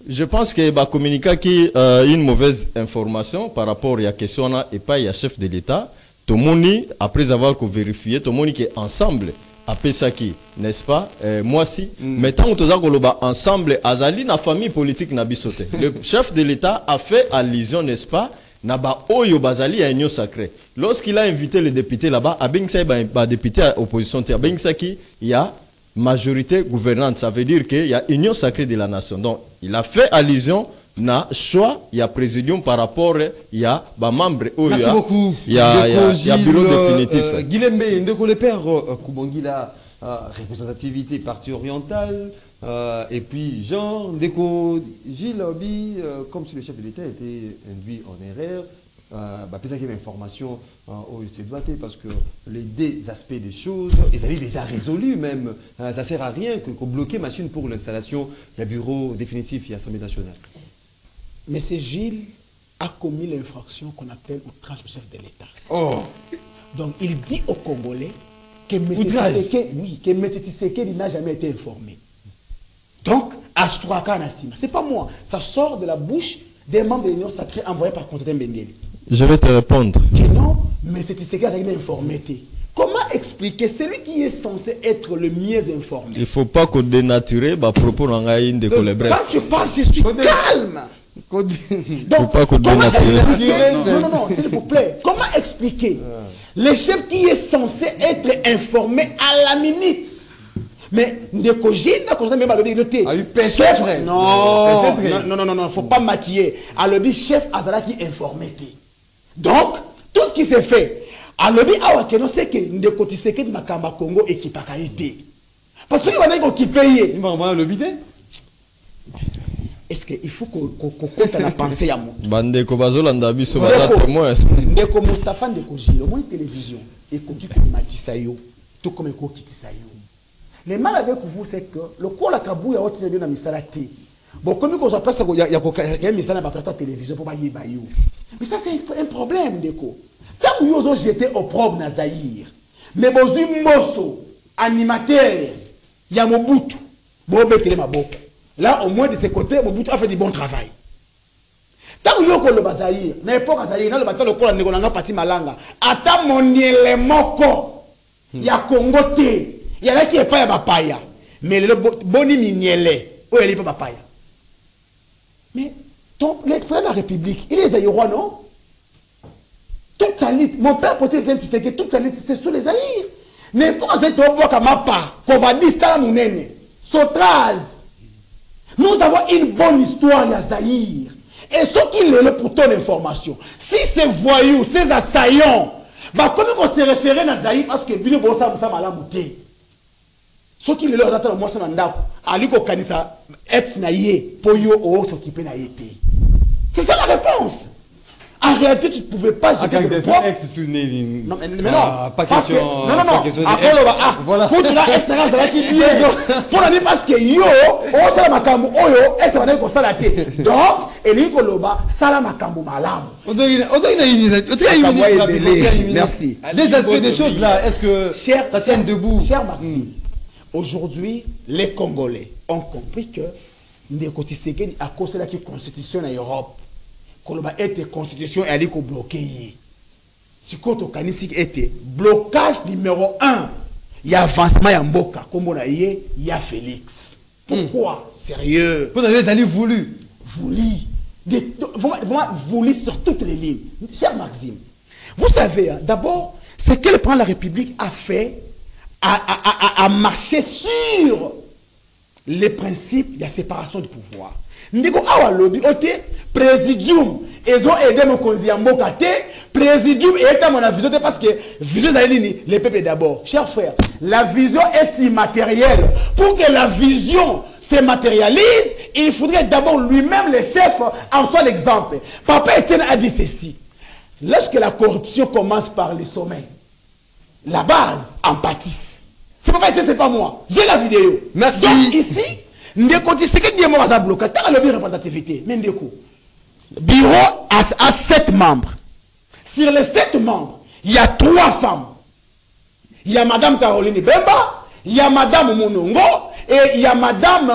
[SPEAKER 3] Je pense que bah communiquer qui une mauvaise information par rapport à la question là et pas il y a chef de l'État. Tout le monde après avoir vérifié, tout le monde qui est ensemble après ça qui n'est-ce pas moi si mais tant que nous ensemble Azali na famille politique na bisote. Le chef de l'État a fait allusion n'est-ce pas na ba oyo bazali à union sacrée. Lorsqu'il a invité les députés là-bas, a bien ça ba député à opposition, a bien ça qui il y a majorité gouvernante, ça veut dire qu'il y a union sacrée de la nation. Donc, il a fait allusion na choix, il y a présidium par rapport, il y a ba membre
[SPEAKER 1] Merci beaucoup.
[SPEAKER 3] il y a bureau définitif.
[SPEAKER 1] Guilembe, Ndeko le père Kubangila, représentativité parti orientale, et puis Jean, Ndeko Gilles Obi, comme si le chef de l'État était induit en erreur, peut-être qu'il y avait une information au CEDOAT parce que les deux aspects des choses, ils avaient déjà résolu même. Ça ne sert à rien que bloquer machine pour l'installation du bureau définitif et l'Assemblée nationale.
[SPEAKER 4] M. Gilles a commis l'infraction qu'on appelle outrage au chef de l'État.
[SPEAKER 1] Oh,
[SPEAKER 4] Donc il dit aux Congolais que M.
[SPEAKER 1] Outrage.
[SPEAKER 4] Tshisekedi n'a jamais été informé. Donc, Astraka Nassima, c'est pas moi, ça sort de la bouche des membres de l'Union sacrée envoyés par Constantin Bengeli.
[SPEAKER 3] Je vais te répondre.
[SPEAKER 4] Que non, M. Tshisekedi a été informé. Comment expliquer celui qui est censé être le mieux informé?
[SPEAKER 3] Il ne faut pas qu'on dénature bah propos n'angaïn de colèbre.
[SPEAKER 4] Quand tu parles, je suis calme.
[SPEAKER 3] Faut
[SPEAKER 4] Donc,
[SPEAKER 3] pas qu'on
[SPEAKER 4] comment
[SPEAKER 3] dénature.
[SPEAKER 4] expliquer, non, s'il vous plaît, comment expliquer le chef qui est censé être informé à la minute? Mais Ndeko Gilles n'a même pas le dit.
[SPEAKER 1] A eu peut-être,
[SPEAKER 4] Chef,
[SPEAKER 1] frère.
[SPEAKER 4] non,
[SPEAKER 1] Peut-être.
[SPEAKER 4] non, faut pas maquiller. Alors, le chef Azala qui est informé. Donc, tout ce qui s'est fait, alors, on sait que Ndeko Tshisekedi Makamba Congo équipe a été. Parce qu'il y a qui paye.
[SPEAKER 1] il m'a le bidet.
[SPEAKER 4] Est-ce qu'il faut qu'on compte la pensée à moi?
[SPEAKER 3] Bande Kobazolanda biso
[SPEAKER 4] Ndeko,
[SPEAKER 3] baza témoin.
[SPEAKER 4] Ndeko Mustapha Ndeko Gilles, au moins télévision, et qu'on dit que Matisayo, tout comme un Kokitisayo. Le mal avec vous, c'est que le coup la kabou, il y a autre chose dans Misalati. Bon, comme on s'appelle ça, il y a un Misala à la télévision pour bailler Bayou. Mais ça, c'est un problème, Ndeko. Quand vous avez jeté au propre dans Zaïre, mais vous avez mosso, animateur, il y a Mobutu, vous avez Maboko. Là, au moins de ses côtés, Mobutu a fait du bon travail. Tant que vous avez Zaïre, n'importe quoi Zaïre, le bâtiment, le coup, on a parti malanga. Attends mon élément, il y a Congo T. Il y en a qui n'est pas papaya. Mais le boni miniele, où il n'est pas papaya. Mais le président de la République, il est zaïrois, non? Toute sa lutte, mon père peut dire que toute sa lutte, c'est sur les Zaïres. N'importe quoi, c'est au bois comme Mapa, Kovadista Mounene, Sotraz. Nous avons une bonne histoire, à Zaïre. Et ce qui est là pour ton information, si ces voyous, ces assaillants, comment on se référer à Zaïre parce que Bino Bossa Moussa Malamouté. Ce qui est là, on a moi, c'est un ndako. Aliko Kanisa, ex-naïe, pour yo, s'occuper naïe. C'est ça la réponse. En réalité, tu ne pouvais pas jeter le poids. Non, mais non.
[SPEAKER 1] Pas
[SPEAKER 4] Parce que-
[SPEAKER 1] question.
[SPEAKER 4] non.
[SPEAKER 1] pas question de
[SPEAKER 4] Après,
[SPEAKER 1] ex.
[SPEAKER 4] on va.
[SPEAKER 1] Voilà.
[SPEAKER 4] Pour tu l'as extérieur, c'est là qui vient. Pour la dire parce que yo, on sait la makambo, oyo, est-ce qu'on a constat la tête. Donc, et lui, Koloba, ça la makambo malam. Merci.
[SPEAKER 1] Des aspects des choses là, est-ce que
[SPEAKER 4] Cher,
[SPEAKER 1] ça tient debout?
[SPEAKER 4] Cher Maxime, aujourd'hui, les Congolais ont compris que Ndeko Tshisekedi a causé la constitution en Europe. Koloba était constitution et elle est bloquée. Si quand kanisi était blocage numéro 1, il y a avancement ya mboka comme on a il y a Félix. Pourquoi? Sérieux.
[SPEAKER 1] Vous avez allé voulu.
[SPEAKER 4] Vraiment voulu sur toutes les lignes. Cher Maxime, vous savez, hein, d'abord, ce que le président de la République a fait, a marché sur les principes de la séparation du pouvoir. Ndiko awa lobby ote présidium ils ont aidé mon konzi ya mboka te présidium et état mon vision parce que vision les peuples d'abord. Chers frères, la vision est immatérielle. Pour que la vision se matérialise, il faudrait d'abord lui-même le chef en soit l'exemple. Papa Etienne a dit ceci: lorsque la corruption commence par le sommet, la base en pâtisse. C'est Papa Etienne, c'est pas moi. J'ai la vidéo.
[SPEAKER 1] Merci.
[SPEAKER 4] Donc ici, Ndeko Tshisekedi est mort à bloquer. T'as le bureau représentativité. Mais Ndeko, bureau a 7 membres. Sur les 7 membres, il y a 3 femmes. Il y a Madame Caroline Bemba, il y a Madame Monongo et il y a Madame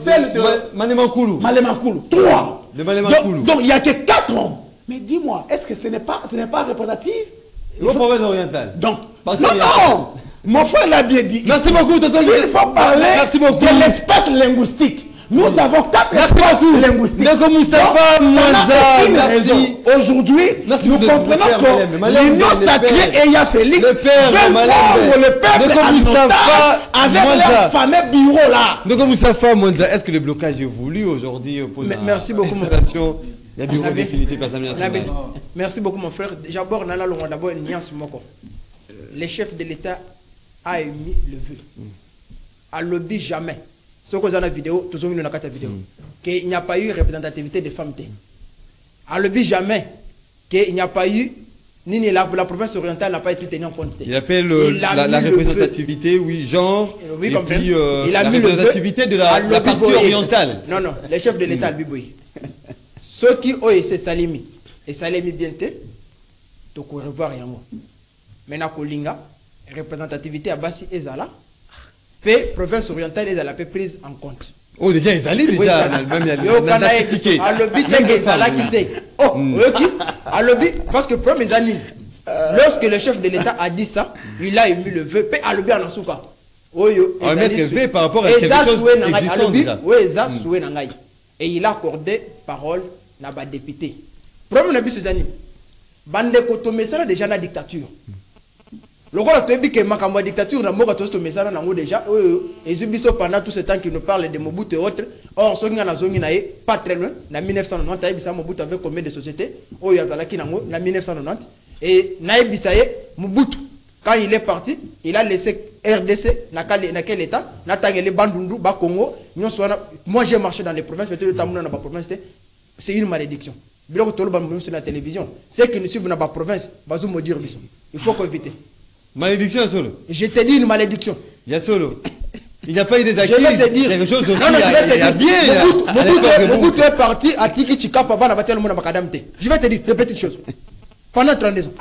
[SPEAKER 4] celle de
[SPEAKER 1] Malemakoulou.
[SPEAKER 4] Malemakoulou. 3.
[SPEAKER 1] De Malemakoulou.
[SPEAKER 4] Donc il n'y a que 4 hommes. Mais dis-moi, est-ce que ce n'est pas représentatif?
[SPEAKER 1] Au province orientale.
[SPEAKER 4] Donc,
[SPEAKER 1] Parce
[SPEAKER 4] non,
[SPEAKER 1] qu'il y a-
[SPEAKER 4] non. Mon frère l'a bien dit.
[SPEAKER 1] Merci beaucoup, tonton.
[SPEAKER 4] Il faut parler
[SPEAKER 1] Merci beaucoup.
[SPEAKER 4] de l'espace linguistique. Nous avons 4
[SPEAKER 1] Merci
[SPEAKER 4] espaces
[SPEAKER 1] beaucoup.
[SPEAKER 4] linguistiques.
[SPEAKER 1] Ndeko Moustapha
[SPEAKER 4] Donc,
[SPEAKER 1] Mwanza,
[SPEAKER 4] ça n'a aucune
[SPEAKER 1] merci.
[SPEAKER 4] raison. Aujourd'hui,
[SPEAKER 1] Merci
[SPEAKER 4] nous
[SPEAKER 1] beaucoup de
[SPEAKER 4] comprenons
[SPEAKER 1] faire
[SPEAKER 4] que
[SPEAKER 1] Malem.
[SPEAKER 4] l'union
[SPEAKER 1] Le
[SPEAKER 4] sacrée
[SPEAKER 1] père.
[SPEAKER 4] et Yah Félix
[SPEAKER 1] Le père
[SPEAKER 4] veulent
[SPEAKER 1] Malem.
[SPEAKER 4] prendre le peuple
[SPEAKER 1] Ndeko
[SPEAKER 4] à
[SPEAKER 1] Moustapha
[SPEAKER 4] l'otage avec
[SPEAKER 1] Mwanza.
[SPEAKER 4] leur fameux bureau là.
[SPEAKER 1] Donc, Moustapha Mwanza, est-ce que le blocage est voulu aujourd'hui pour la
[SPEAKER 5] Merci beaucoup, mon
[SPEAKER 1] installation des bureaux
[SPEAKER 5] Nabil.
[SPEAKER 1] définitifs à l'Assemblée
[SPEAKER 5] Nabil,
[SPEAKER 1] nationale?
[SPEAKER 5] merci beaucoup mon frère. D'abord, Nana Longo, d'abord une nuance moko. Le chef de l'État a émis le vœu. À lobby jamais. Ce que dans la vidéo, tout le monde a vidéo. Qu'il n'y a pas eu représentativité des femmes. À lobby jamais. Qu'il n'y a pas eu ni la province orientale n'a pas été tenue en compte.
[SPEAKER 1] Il appelle
[SPEAKER 5] Il a
[SPEAKER 1] la
[SPEAKER 5] mis le
[SPEAKER 1] représentativité, oui, genre,
[SPEAKER 5] Oui,
[SPEAKER 1] et
[SPEAKER 5] comme
[SPEAKER 1] puis
[SPEAKER 5] il a
[SPEAKER 1] la
[SPEAKER 5] mis le feu
[SPEAKER 1] représentativité de
[SPEAKER 5] à
[SPEAKER 1] la partie
[SPEAKER 5] Lobiboye.
[SPEAKER 1] orientale.
[SPEAKER 5] Non, non, les chefs de l'État, Biboui. Ceux qui ont essayé Salimi, et Salimi bien te, tu peux revoir rien. Maintenant, Kolinga, représentativité à Bassi et Zala, puis province orientale et Zala peut prise en compte.
[SPEAKER 1] Oh, déjà, ils allaient
[SPEAKER 5] Oui,
[SPEAKER 1] déjà.
[SPEAKER 5] ça.
[SPEAKER 1] Même il y a
[SPEAKER 5] Yo, kana
[SPEAKER 1] des
[SPEAKER 5] ye-
[SPEAKER 1] tickets.
[SPEAKER 5] à lobby, t'es Zala quitté. Oh, ok. À lobby, parce que premier amis, lorsque le chef de l'État a dit ça, il a émis le vœu, puis à lobby en Asuka. Oyo,
[SPEAKER 1] On va mettre
[SPEAKER 5] ezali
[SPEAKER 1] V par rapport à
[SPEAKER 5] Eza
[SPEAKER 1] quelque chose
[SPEAKER 5] souhait na ngai,
[SPEAKER 1] existant
[SPEAKER 5] alobi,
[SPEAKER 1] déjà.
[SPEAKER 5] oui, eza souhait na ngai. Et il a accordé parole na ba député. Problème na biso ezali bande ko to mesala déjà na dictature. Lokola to ebi ke makambo ya dictature na mboka to mesala nango déjà oyo ezubiso pendant tout ce temps qu'il nous parle de Mobutu et autres. Or soki nga na zongi na ye pas très loin na 1990 ayebisa Mobutu avec combien de sociétés oyo azalaki nango na 1990 et na yebisa ye Mobutu quand il est parti, il a laissé RDC, na quel état, na tangeli Bandundu, ba Congo, moi j'ai marché dans les provinces, mais tout le temps dans la province, c'est une malédiction. Bilo ko tolo sur la télévision, c'est que nous suivons dans la province, bazou me dire biso. Il faut éviter.
[SPEAKER 1] Malédiction, solo.
[SPEAKER 5] Je te dis une malédiction.
[SPEAKER 1] Il y a solo. Il n'y a pas eu des acquis.
[SPEAKER 5] Je vais te dire.
[SPEAKER 1] Quelque chose aussi.
[SPEAKER 5] Non, non, je vais
[SPEAKER 1] il y a
[SPEAKER 5] te dire.
[SPEAKER 1] bien.
[SPEAKER 5] Mobutu est parti à Tiki Chikapa avant la bataille de Makadamte. Je vais te dire deux petites choses. Pendant 32 ans.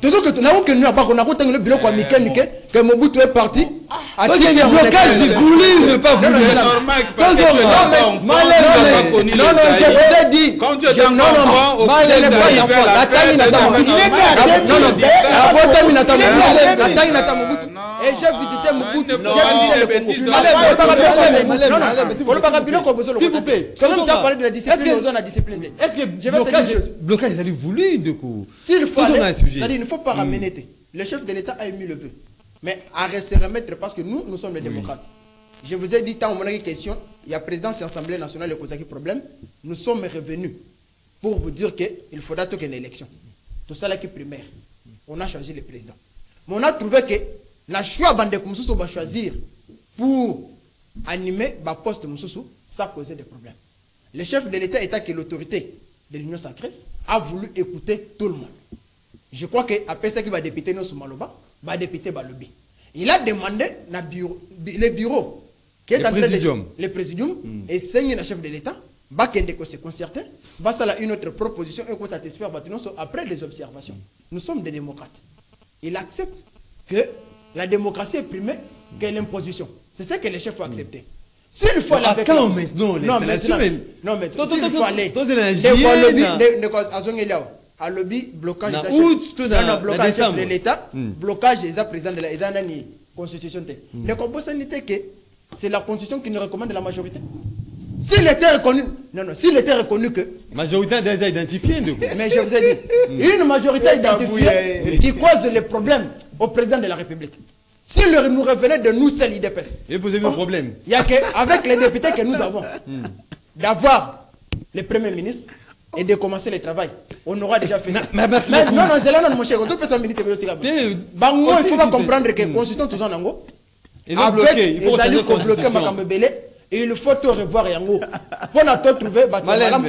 [SPEAKER 5] Tout que tu n'as aucun nous pas qu'on a retenu le bilan comme Mikel que Mobutu est parti.
[SPEAKER 1] Donc il y a des blocages du Gouli ne pas
[SPEAKER 5] Non, non,
[SPEAKER 1] voulu.
[SPEAKER 5] c'est
[SPEAKER 2] normal
[SPEAKER 1] Ça,
[SPEAKER 2] parce que
[SPEAKER 1] c'est
[SPEAKER 2] tu es
[SPEAKER 1] normal.
[SPEAKER 2] enfant,
[SPEAKER 1] Malais,
[SPEAKER 2] tu n'as
[SPEAKER 1] malais.
[SPEAKER 2] pas connu
[SPEAKER 5] Non, non,
[SPEAKER 2] les
[SPEAKER 5] je
[SPEAKER 2] taillis.
[SPEAKER 5] vous ai dit.
[SPEAKER 2] Quand tu es
[SPEAKER 5] Non, non,
[SPEAKER 2] enfant, au
[SPEAKER 1] Malais,
[SPEAKER 2] fait,
[SPEAKER 1] malais,
[SPEAKER 2] tu arrives
[SPEAKER 1] malais.
[SPEAKER 2] à la
[SPEAKER 5] La taille
[SPEAKER 2] fête,
[SPEAKER 5] n'a
[SPEAKER 2] c'est
[SPEAKER 5] pas
[SPEAKER 2] normal.
[SPEAKER 5] Il est
[SPEAKER 1] bien,
[SPEAKER 5] non, non,
[SPEAKER 2] dis
[SPEAKER 5] la
[SPEAKER 2] pas.
[SPEAKER 5] faute n'a pas
[SPEAKER 1] Malais,
[SPEAKER 5] la taille n'a pas
[SPEAKER 2] non.
[SPEAKER 5] Mobutu. Et j'ai visité Mobutu.
[SPEAKER 2] Non,
[SPEAKER 5] J'ai visité le
[SPEAKER 2] bêtises
[SPEAKER 5] Congo.
[SPEAKER 2] dans
[SPEAKER 5] Malais,
[SPEAKER 2] la-
[SPEAKER 5] Malais, non, non,
[SPEAKER 1] Malais,
[SPEAKER 5] non. Pour le Bakabilo, qu'on besoin de
[SPEAKER 1] S'il vous plaît.
[SPEAKER 5] Quand même, tu as parlé de la
[SPEAKER 1] Est-ce
[SPEAKER 5] discipline,
[SPEAKER 1] que-
[SPEAKER 5] nous avons la discipline.
[SPEAKER 1] Est-ce que
[SPEAKER 5] Je vais te dire une chose.
[SPEAKER 1] blocage, ils allaient voulu de coup.
[SPEAKER 5] S'il faut
[SPEAKER 1] Faisons
[SPEAKER 5] aller,
[SPEAKER 1] un sujet.
[SPEAKER 5] c'est-à-dire, il ne faut pas ramener. Le chef de l'État a émis le vœu. Mais à se remettre parce que nous sommes les démocrates. Je vous ai dit, tant on a une question, il y a présidence et assemblée nationale, le Kozaki problème. Nous sommes revenus pour vous dire qu'il faudra qu'il y ait une élection. Tout ça là qui est primaire. On a choisi le président. Mais on a trouvé que la choix bande Moussou va choisir pour animer le poste de Moussou, ça posait des problèmes. Le chef de l'État, étant que l'autorité de l'Union sacrée, a voulu écouter tout le monde. Je crois qu'après ça, qui va député nous sur Maloba, va député Balobi. Il a demandé les bureaux qui est en train de le présidium et c'est le chef de l'État, va se concerter, va ça une autre proposition et qu'on satisfaire après les observations. Nous sommes des démocrates. Il accepte que la démocratie est primée que l'imposition. C'est ça que les chefs faut accepter. S'il faut aller avec
[SPEAKER 1] maintenant
[SPEAKER 5] non, maintenant,
[SPEAKER 1] l'installation,
[SPEAKER 5] non, mais
[SPEAKER 1] Toi,
[SPEAKER 5] s'il faut aller,
[SPEAKER 1] toi, c'est la
[SPEAKER 5] des fois,
[SPEAKER 1] hygiène.
[SPEAKER 5] à lobby blocage
[SPEAKER 1] Na
[SPEAKER 5] eza
[SPEAKER 1] août,
[SPEAKER 5] chef-
[SPEAKER 1] to
[SPEAKER 5] non,
[SPEAKER 1] na-
[SPEAKER 5] non,
[SPEAKER 1] na
[SPEAKER 5] blocage chef
[SPEAKER 1] décembre.
[SPEAKER 5] de l'état blocage eza président de la eza nani constitution te ne kobosani te que c'est la constitution qui nous recommande la majorité s'il était reconnu non non s'il était reconnu que
[SPEAKER 1] Majorité déjà identifiée de quoi.
[SPEAKER 5] mais je vous ai dit une majorité identifiée qui cause les problèmes au président de la République s'il nous revenait de nous seuls IDPS
[SPEAKER 1] Et posez vos problèmes.
[SPEAKER 5] il y a que avec les députés que nous avons d'avoir le premier ministre et de commencer le travail. On aura déjà fait ça.
[SPEAKER 1] mais merci
[SPEAKER 5] Mais
[SPEAKER 1] beaucoup.
[SPEAKER 5] non, non, c'est là, non, mon cher. Tout peut s'améliorer. Bango, il faut pas comprendre que la constitution, tout ça, nango.
[SPEAKER 1] Ils ont bloqué. Il faut
[SPEAKER 5] les alliés
[SPEAKER 1] changer la
[SPEAKER 5] qui bloqué
[SPEAKER 1] constitution.
[SPEAKER 5] Makambebele. Et il faut tout revoir yango. Pour na tout trouver,
[SPEAKER 1] Malembe.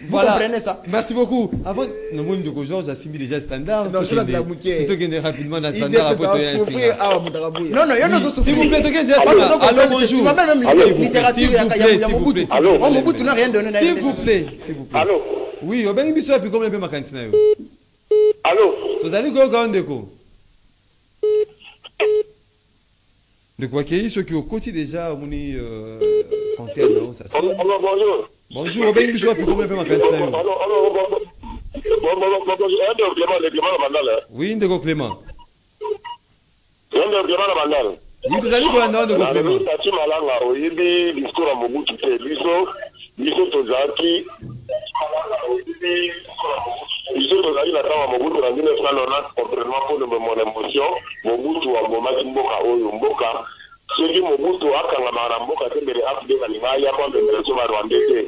[SPEAKER 5] vous comprenez ça?
[SPEAKER 1] Merci beaucoup. Avant, nous avons dit que Georges a signé déjà standard.
[SPEAKER 4] Non, je laisse la bouquet.
[SPEAKER 1] Plutôt qu'il rapidement dans
[SPEAKER 4] Il
[SPEAKER 1] standard.
[SPEAKER 4] dit que ça va souffrir. Ah, mon drabouille.
[SPEAKER 5] Non, non, il y en a
[SPEAKER 1] Oui,
[SPEAKER 5] souffrir.
[SPEAKER 1] s'il vous plaît, Token,
[SPEAKER 5] Parce que
[SPEAKER 1] allô,
[SPEAKER 5] donc,
[SPEAKER 1] allô,
[SPEAKER 5] tu
[SPEAKER 1] bonjour.
[SPEAKER 5] m'as même littérature, il y a Mobutu.
[SPEAKER 1] Allô.
[SPEAKER 5] Oh, Mobutu n'a rien donné.
[SPEAKER 1] S'il vous plaît, s'il vous plaît.
[SPEAKER 7] Allô.
[SPEAKER 1] Oui, Obengi biso api combien peut ma cantina yo.
[SPEAKER 7] Allô.
[SPEAKER 1] Tozali ko ka ndeko. De quoi qu'il y ait ceux qui au côté déjà moni compter non ça.
[SPEAKER 7] Bonjour.
[SPEAKER 1] Bonjour, Obengi biso api combien peut ma cantina yo. Oui, ndeko Clément. Oui, tozali ko ndeko Clément.
[SPEAKER 7] Biso tozali na ntango ya Mobutu na 1990 contrairement pour mon émotion Mobutu abomaki mboka oyo mboka soki Mobutu akangama na mboka te mbele afd alinga aya kwambembela so barwande te.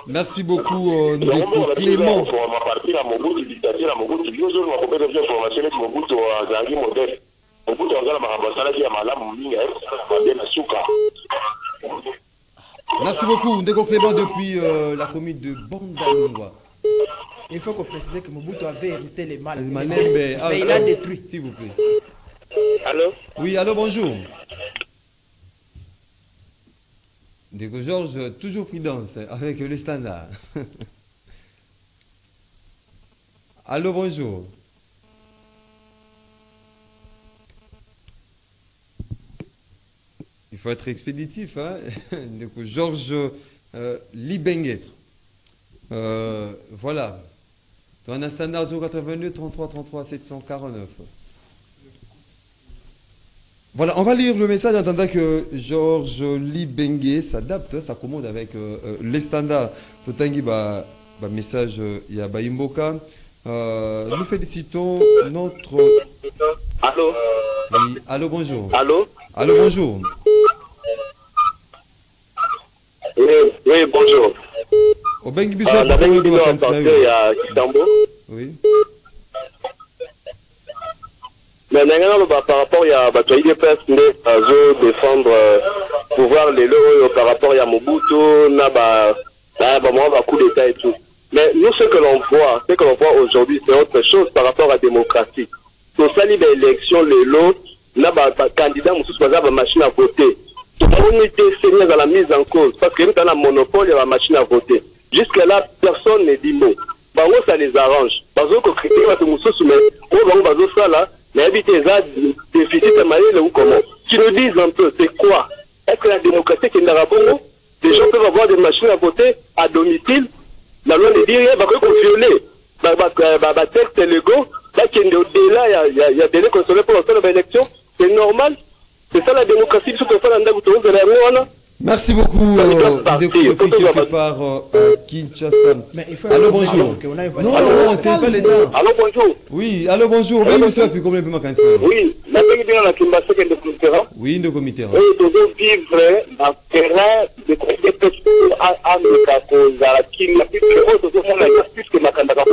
[SPEAKER 1] Merci beaucoup, ndeko Clément.
[SPEAKER 7] Ma partie à Mobutu dictature à Mobutu biso ma compétence d'information avec Mobutu azangi modèle Mobutu azala makambo asalaki ya malamu mingi ayebisaka na suka.
[SPEAKER 1] Merci beaucoup, Ndeko Clément depuis la commune de Bandalungwa.
[SPEAKER 5] Il faut qu'on précise que Mobutu avait hérité les mal.
[SPEAKER 1] Malembe,
[SPEAKER 5] Mais il a détruit.
[SPEAKER 1] S'il vous plaît.
[SPEAKER 7] Allô?
[SPEAKER 1] Oui, allô, bonjour. Ndeko Georges, toujours prudence avec le standard. Allô, bonjour. Il faut être expéditif, hein. Donc, Georges Libengue. Voilà. Dans un standard 082 33 33 749. Voilà, on va lire le message en attendant que Georges Libengue s'adapte, s'accommode avec les standards. Totangi ba message ya Baimboka. Nous félicitons notre.
[SPEAKER 7] Allô?
[SPEAKER 1] Oui, allô, bonjour.
[SPEAKER 7] Allô?
[SPEAKER 1] Allô, bonjour.
[SPEAKER 7] Oui, bonjour.
[SPEAKER 1] Au Bengi Biso,
[SPEAKER 7] La même vidéo en santé à Kitambo.
[SPEAKER 1] Oui.
[SPEAKER 7] Mais maintenant, par rapport à Bato IDPS, nous défendre pouvoir les lois par rapport à Mobutu, Naba, coup d'État et tout. Mais nous, ce que l'on voit aujourd'hui, c'est autre chose par rapport à la démocratie. Pour ça, l'élection, les lots, Naba, candidat, nous machine à voter. On était seigneur dans la mise en cause parce que nous avons un monopole de la machine à voter. Jusque-là, personne ne dit mot. Bango, ça les arrange. Bango, qu'on critique, parce que nous sommes bango, ça là, mais habiter ça, déficit à manier ou comment. Tu nous dises un peu, c'est quoi? Est-ce que la démocratie qui est dans la Bongo, les gens peuvent avoir des machines à voter à domicile? La loi ne dit rien, parce qu'on violer. Texte légaux, là, qui est au-delà, il y a des délais consolés pour lancer l'élection. C'est normal. C'est ça la démocratie, il faut que ça.
[SPEAKER 1] Merci beaucoup depuis quelque part Kinshasa.
[SPEAKER 5] Mais il faut
[SPEAKER 1] allô, bonjour. Non, c'est pas les dents.
[SPEAKER 7] Allô, bonjour.
[SPEAKER 1] Oui, allô, bonjour. Oui, monsieur, puis combien de ma cancer?
[SPEAKER 7] Oui, la pays bien la Kimbasa qui est de Comité.
[SPEAKER 1] Oui, de Comité.
[SPEAKER 7] Oui, nous devons vivre dans terrain de personnes à la Kimba, puisque ma candidate.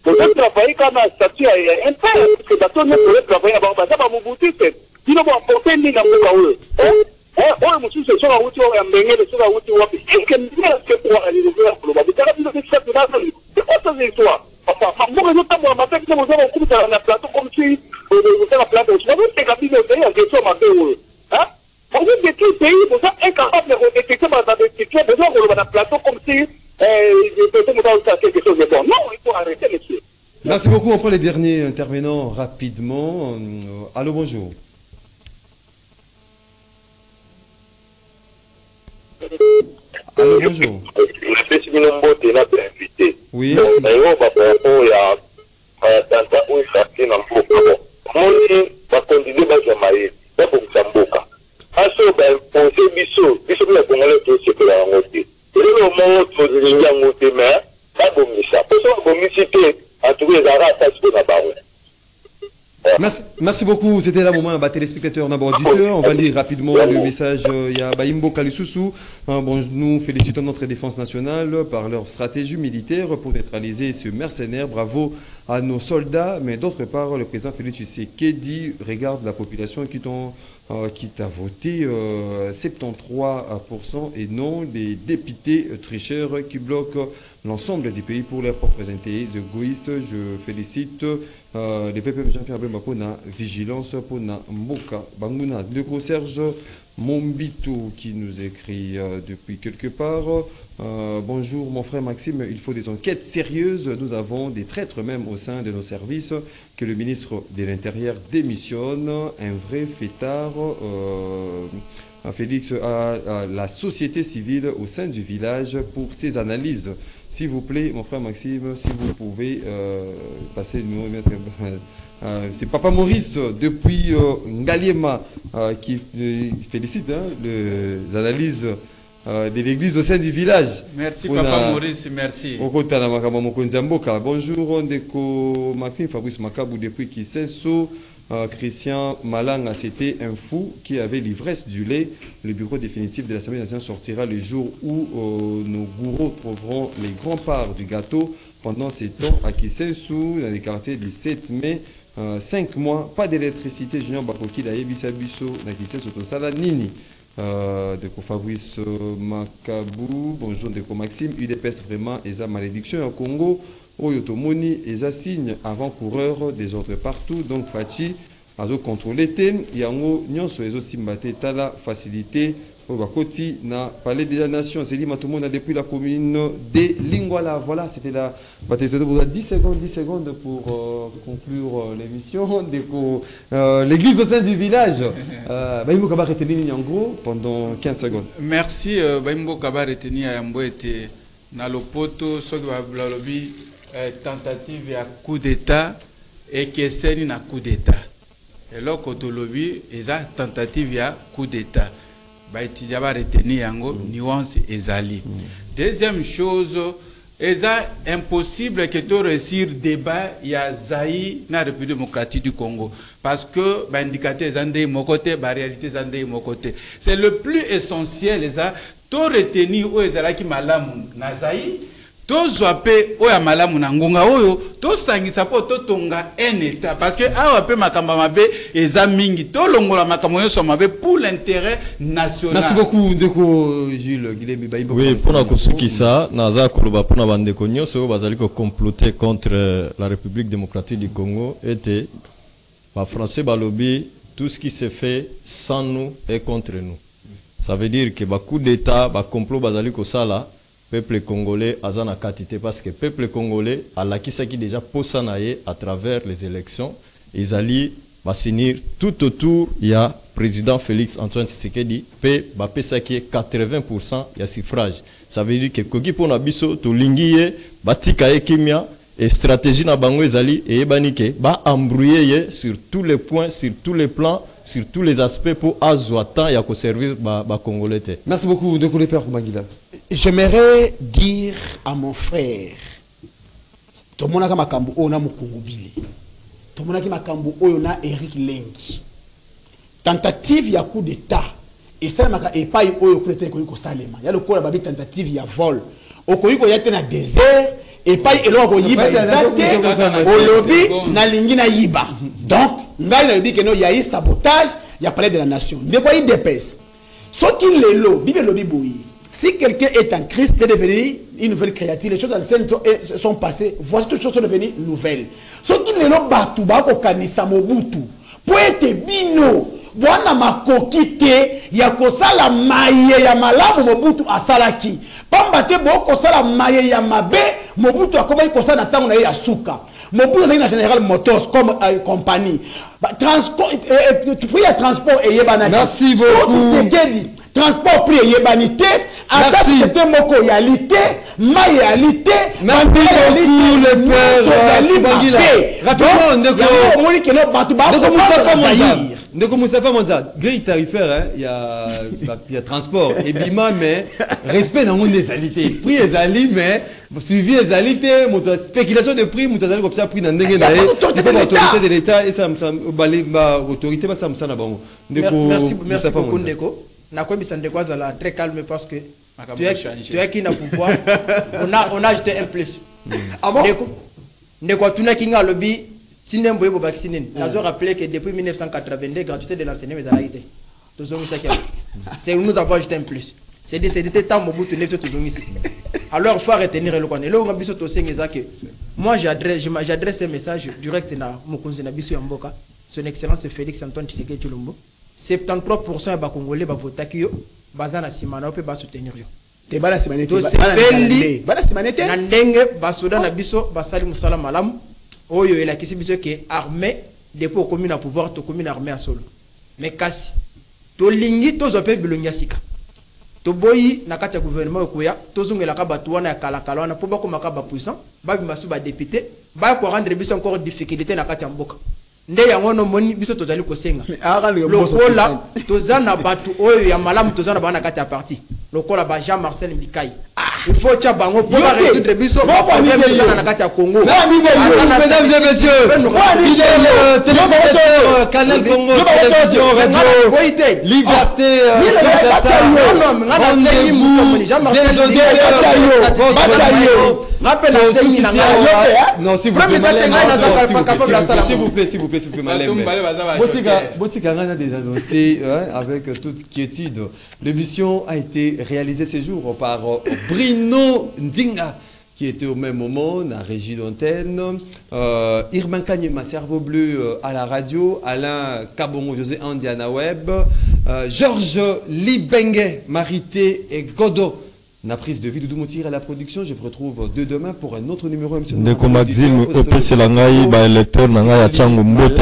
[SPEAKER 7] Vous devez travailler comme un statut un peu, parce que personne ne peut travailler avant, parce que Mobutu, il va apporter une ligne à Mokaou. Oh, monsieur, c'est sur la route, on a mené sur la route, on a fait un que pour aller le faire pour le bas. C'est quoi cette histoire? Enfin, moi, je t'ai ma tête, nous avons coupé un plateau comme si vous avez un plateau. Je vous ai capté le pays en question, ma paix. Hein? On veut détruire le pays, vous êtes incapable de détecter ma détecter, besoin de un plateau comme si peut-être nous avons quelque chose de bon. Non, il faut arrêter, monsieur.
[SPEAKER 1] Merci beaucoup. On prend les derniers intervenants rapidement. Allô, bonjour. Allô, bonjour. Oui. Merci beaucoup. C'était là moment téléspectateurs, d'abord auditeurs. On va lire rapidement le message. Il y a Baïmbo Kalisusu. Bon, nous félicitons notre défense nationale par leur stratégie militaire pour neutraliser ce mercenaire. Bravo à nos soldats. Mais d'autre part, le président Félix Tshisekedi regarde la population qui t'a voté 73% et non les députés tricheurs qui bloquent l'ensemble du pays pour leurs propres intérêts égoïstes. Je félicite les PPM Jean-Pierre Bemba pour la vigilance pour la Mboka Banguna. Le gros Serge Mombito qui nous écrit depuis quelque part. Bonjour mon frère Maxime, il faut des enquêtes sérieuses. Nous avons des traîtres même au sein de nos services. Que le ministre de l'Intérieur démissionne. Un vrai fêtard. Félix à la société civile au sein du village pour ses analyses. S'il vous plaît, mon frère Maxime, si vous pouvez passer le numéro. C'est Papa Maurice depuis Ngaliema qui félicite les analyses de l'église au sein du village.
[SPEAKER 2] Merci Papa Maurice, merci.
[SPEAKER 1] Bonjour, Ndeko Maxime Fabrice Makabou depuis Kiseso. Christian Malanga, c'était un fou qui avait l'ivresse du lait. Le bureau définitif de l'Assemblée nationale sortira le jour où nos gourous trouveront les grands parts du gâteau. Pendant ces temps, à Kisesu, dans les quartiers du 7 mai, 5 mois, pas d'électricité. Junior Bakoki, la Yebisabiso, dans Kisesu, Tosala, Nini. Deko Fabrice Makabou, bonjour Deko Maxime. UDPS vraiment, et sa malédiction au Congo. Oyotomoni et signe avant-coureur des autres partout. Donc Fachi a contrôlé Ten. Yango Nyonso et Simbate Tala facilité. Koti na palais des nations. C'est dit tout le monde depuis la commune de Lingwala. Voilà, c'était la bataille. Vous avez 10 secondes pour conclure l'émission. L'église au sein du village. Baïmbo Kaba retenu en gros pendant 15 secondes.
[SPEAKER 2] Merci. Baïmbo Kaba retenu à Yambo était dans le poteau. Tentative à coup d'état et que c'est une coup d'état. Et là, quand on lobby, il y a tentative à coup d'état. Bah, il y a retenu en nuance ezali. Deuxième chose, c'est impossible que tu réussir débat il y a Zaï dans la République démocratique du Congo parce que bah indicateur zandé mon côté, bah réalité zandé mon côté. C'est le plus essentiel ça. Tu retenu où ezala qui malamu na Zaï. Tozoape oya malamu na ngonga oyo to sangisa po to tonga un état parce que awa pe makamba mabe eza mingi to longola makambo nyonso mabe pour l'intérêt national.
[SPEAKER 1] Merci beaucoup Ndeko Jules Guilhem Baïbo.
[SPEAKER 3] Oui, pour na kosukisa naza koloba pour na bandeko nyonso bazali ko comploter contre la République démocratique du Congo était ba français balobi tout ce qui se fait sans nous est contre nous. Ça veut dire que ba coup d'état ba complot bazali ko sala peuple congolais a na quantité parce que peuple congolais a la qui déjà posanaye à travers les élections ils allaient va finir tout autour il y a président Félix Antoine Tshisekedi pe ba pesa qui est 80% il y a suffrage ça veut dire que koki pona biso to lingiye batika ekimia et stratégie na bango ezali et ebanike ba embrouiller sur tous les points sur tous les plans sur tous les aspects pour azwa temps ya ko servir ba congolais.
[SPEAKER 1] Merci beaucoup de le père Magila.
[SPEAKER 4] J'aimerais dire à mon frère, tout le monde a makambo ona mukungubile. Tout le monde a makambo ona Eric Lengi. Tentative ya coup d'état. Et ça maka epai oyo kulete ko salema. Ya le ko la babi tentative ya vol. Okoyiko ya tena désert epai eloko yiba ezate olobi na lingi na yiba. Donc ngai na dit que non, il y a eu sabotage, il y a parlé de la nation. De quoi il dépêche. Ce qui est l'eau, Bible lobby bouillie. Si quelqu'un est en Christ, peut devenir une nouvelle créature. Les choses anciennes sont passées. Voici toutes les choses sont devenues nouvelles. Ce qui est l'eau, Batouba, Kokanisa, Mobutu. Pour être bino, Wana makokite, Yakosala maye ya malamu Mobutu asalaki. Pambate boko sala maye ya mabe, Mobutu akoba ikosa na tango na ya suka. Mobutu na General Motors comme compagnie. Transport et transport et
[SPEAKER 1] merci beaucoup.
[SPEAKER 4] transport prix yebanité attaque c'était moko yalité mai yalité
[SPEAKER 6] merci beaucoup le père rapidement ndeko Moustapha Monza grille tarifaire il y a transport et bima mais respect dans monde des alités prix les ali mais suivi les alités spéculation de prix mutazali comme ça prix dans ndenge na autorité de l'état et ça autorité ba ça na bango
[SPEAKER 5] merci beaucoup ndeko na quoi bisande quoi ça très calme parce que tu es qui n'a pouvoir on a ajouté un plus ndeko tuna kinga lobby sinembo yebo vacciner nazo rappeler que depuis 1982 gratuité de l'enseignement est arrêtée tozongi ça c'est nous avons ajouté un plus c'était tant Mobutu neuf tozongi ici alors il faut retenir le connaît là on biso to sengeza que moi j'adresse un message direct na mokonzi na biso ya mboka son excellence Félix Antoine Tshisekedi Tshilombo 73% ya bakongolais bavotaki yo baza na simana pe ba soutenir yo
[SPEAKER 4] te bala simanete
[SPEAKER 5] na ndenge basoda na biso basali musala malamu oyo elakisi biso ke armée depuis commune à pouvoir to commune armée à solo mais kasi to lingi to zope bilongia sika to boyi na kati ya gouvernement okuya to zungela ka batu wana ya kala wana po bako makaba puissant ba bimasu ba député ba ko rendre biso encore difficulté na kati ya mboka nde yango no moni biso tozali kosenga lokola tozana batu oyo ya malamu tozana bana kati ya parti lokola ba Jean Marcel Mbikai il faut tcha bango pour résoudre biso problème tozana na kati ya Congo
[SPEAKER 6] mesdames et messieurs fidèle téléspectateur Canal Congo télévision radio liberté
[SPEAKER 5] non ngana sengi mutomoni Jean Marcel rappelle la sengi na
[SPEAKER 6] non s'il vous plaît Botika a déjà annoncé avec toute quiétude. L'émission a été réalisée ce jour par Bruno Ndinga qui était au même moment dans la régie d'antenne, Irman Kanyema, Cerveau Bleu à la radio, Alain Kabongo, José Andiana Web, Georges Libengue, Marité et Godot. La prise de vie de Doumoutir à la production, je vous retrouve demain pour un autre numéro.
[SPEAKER 3] Ndeko Maxime, EPC Langai, ba électeur Nanga ya Chango Mbote.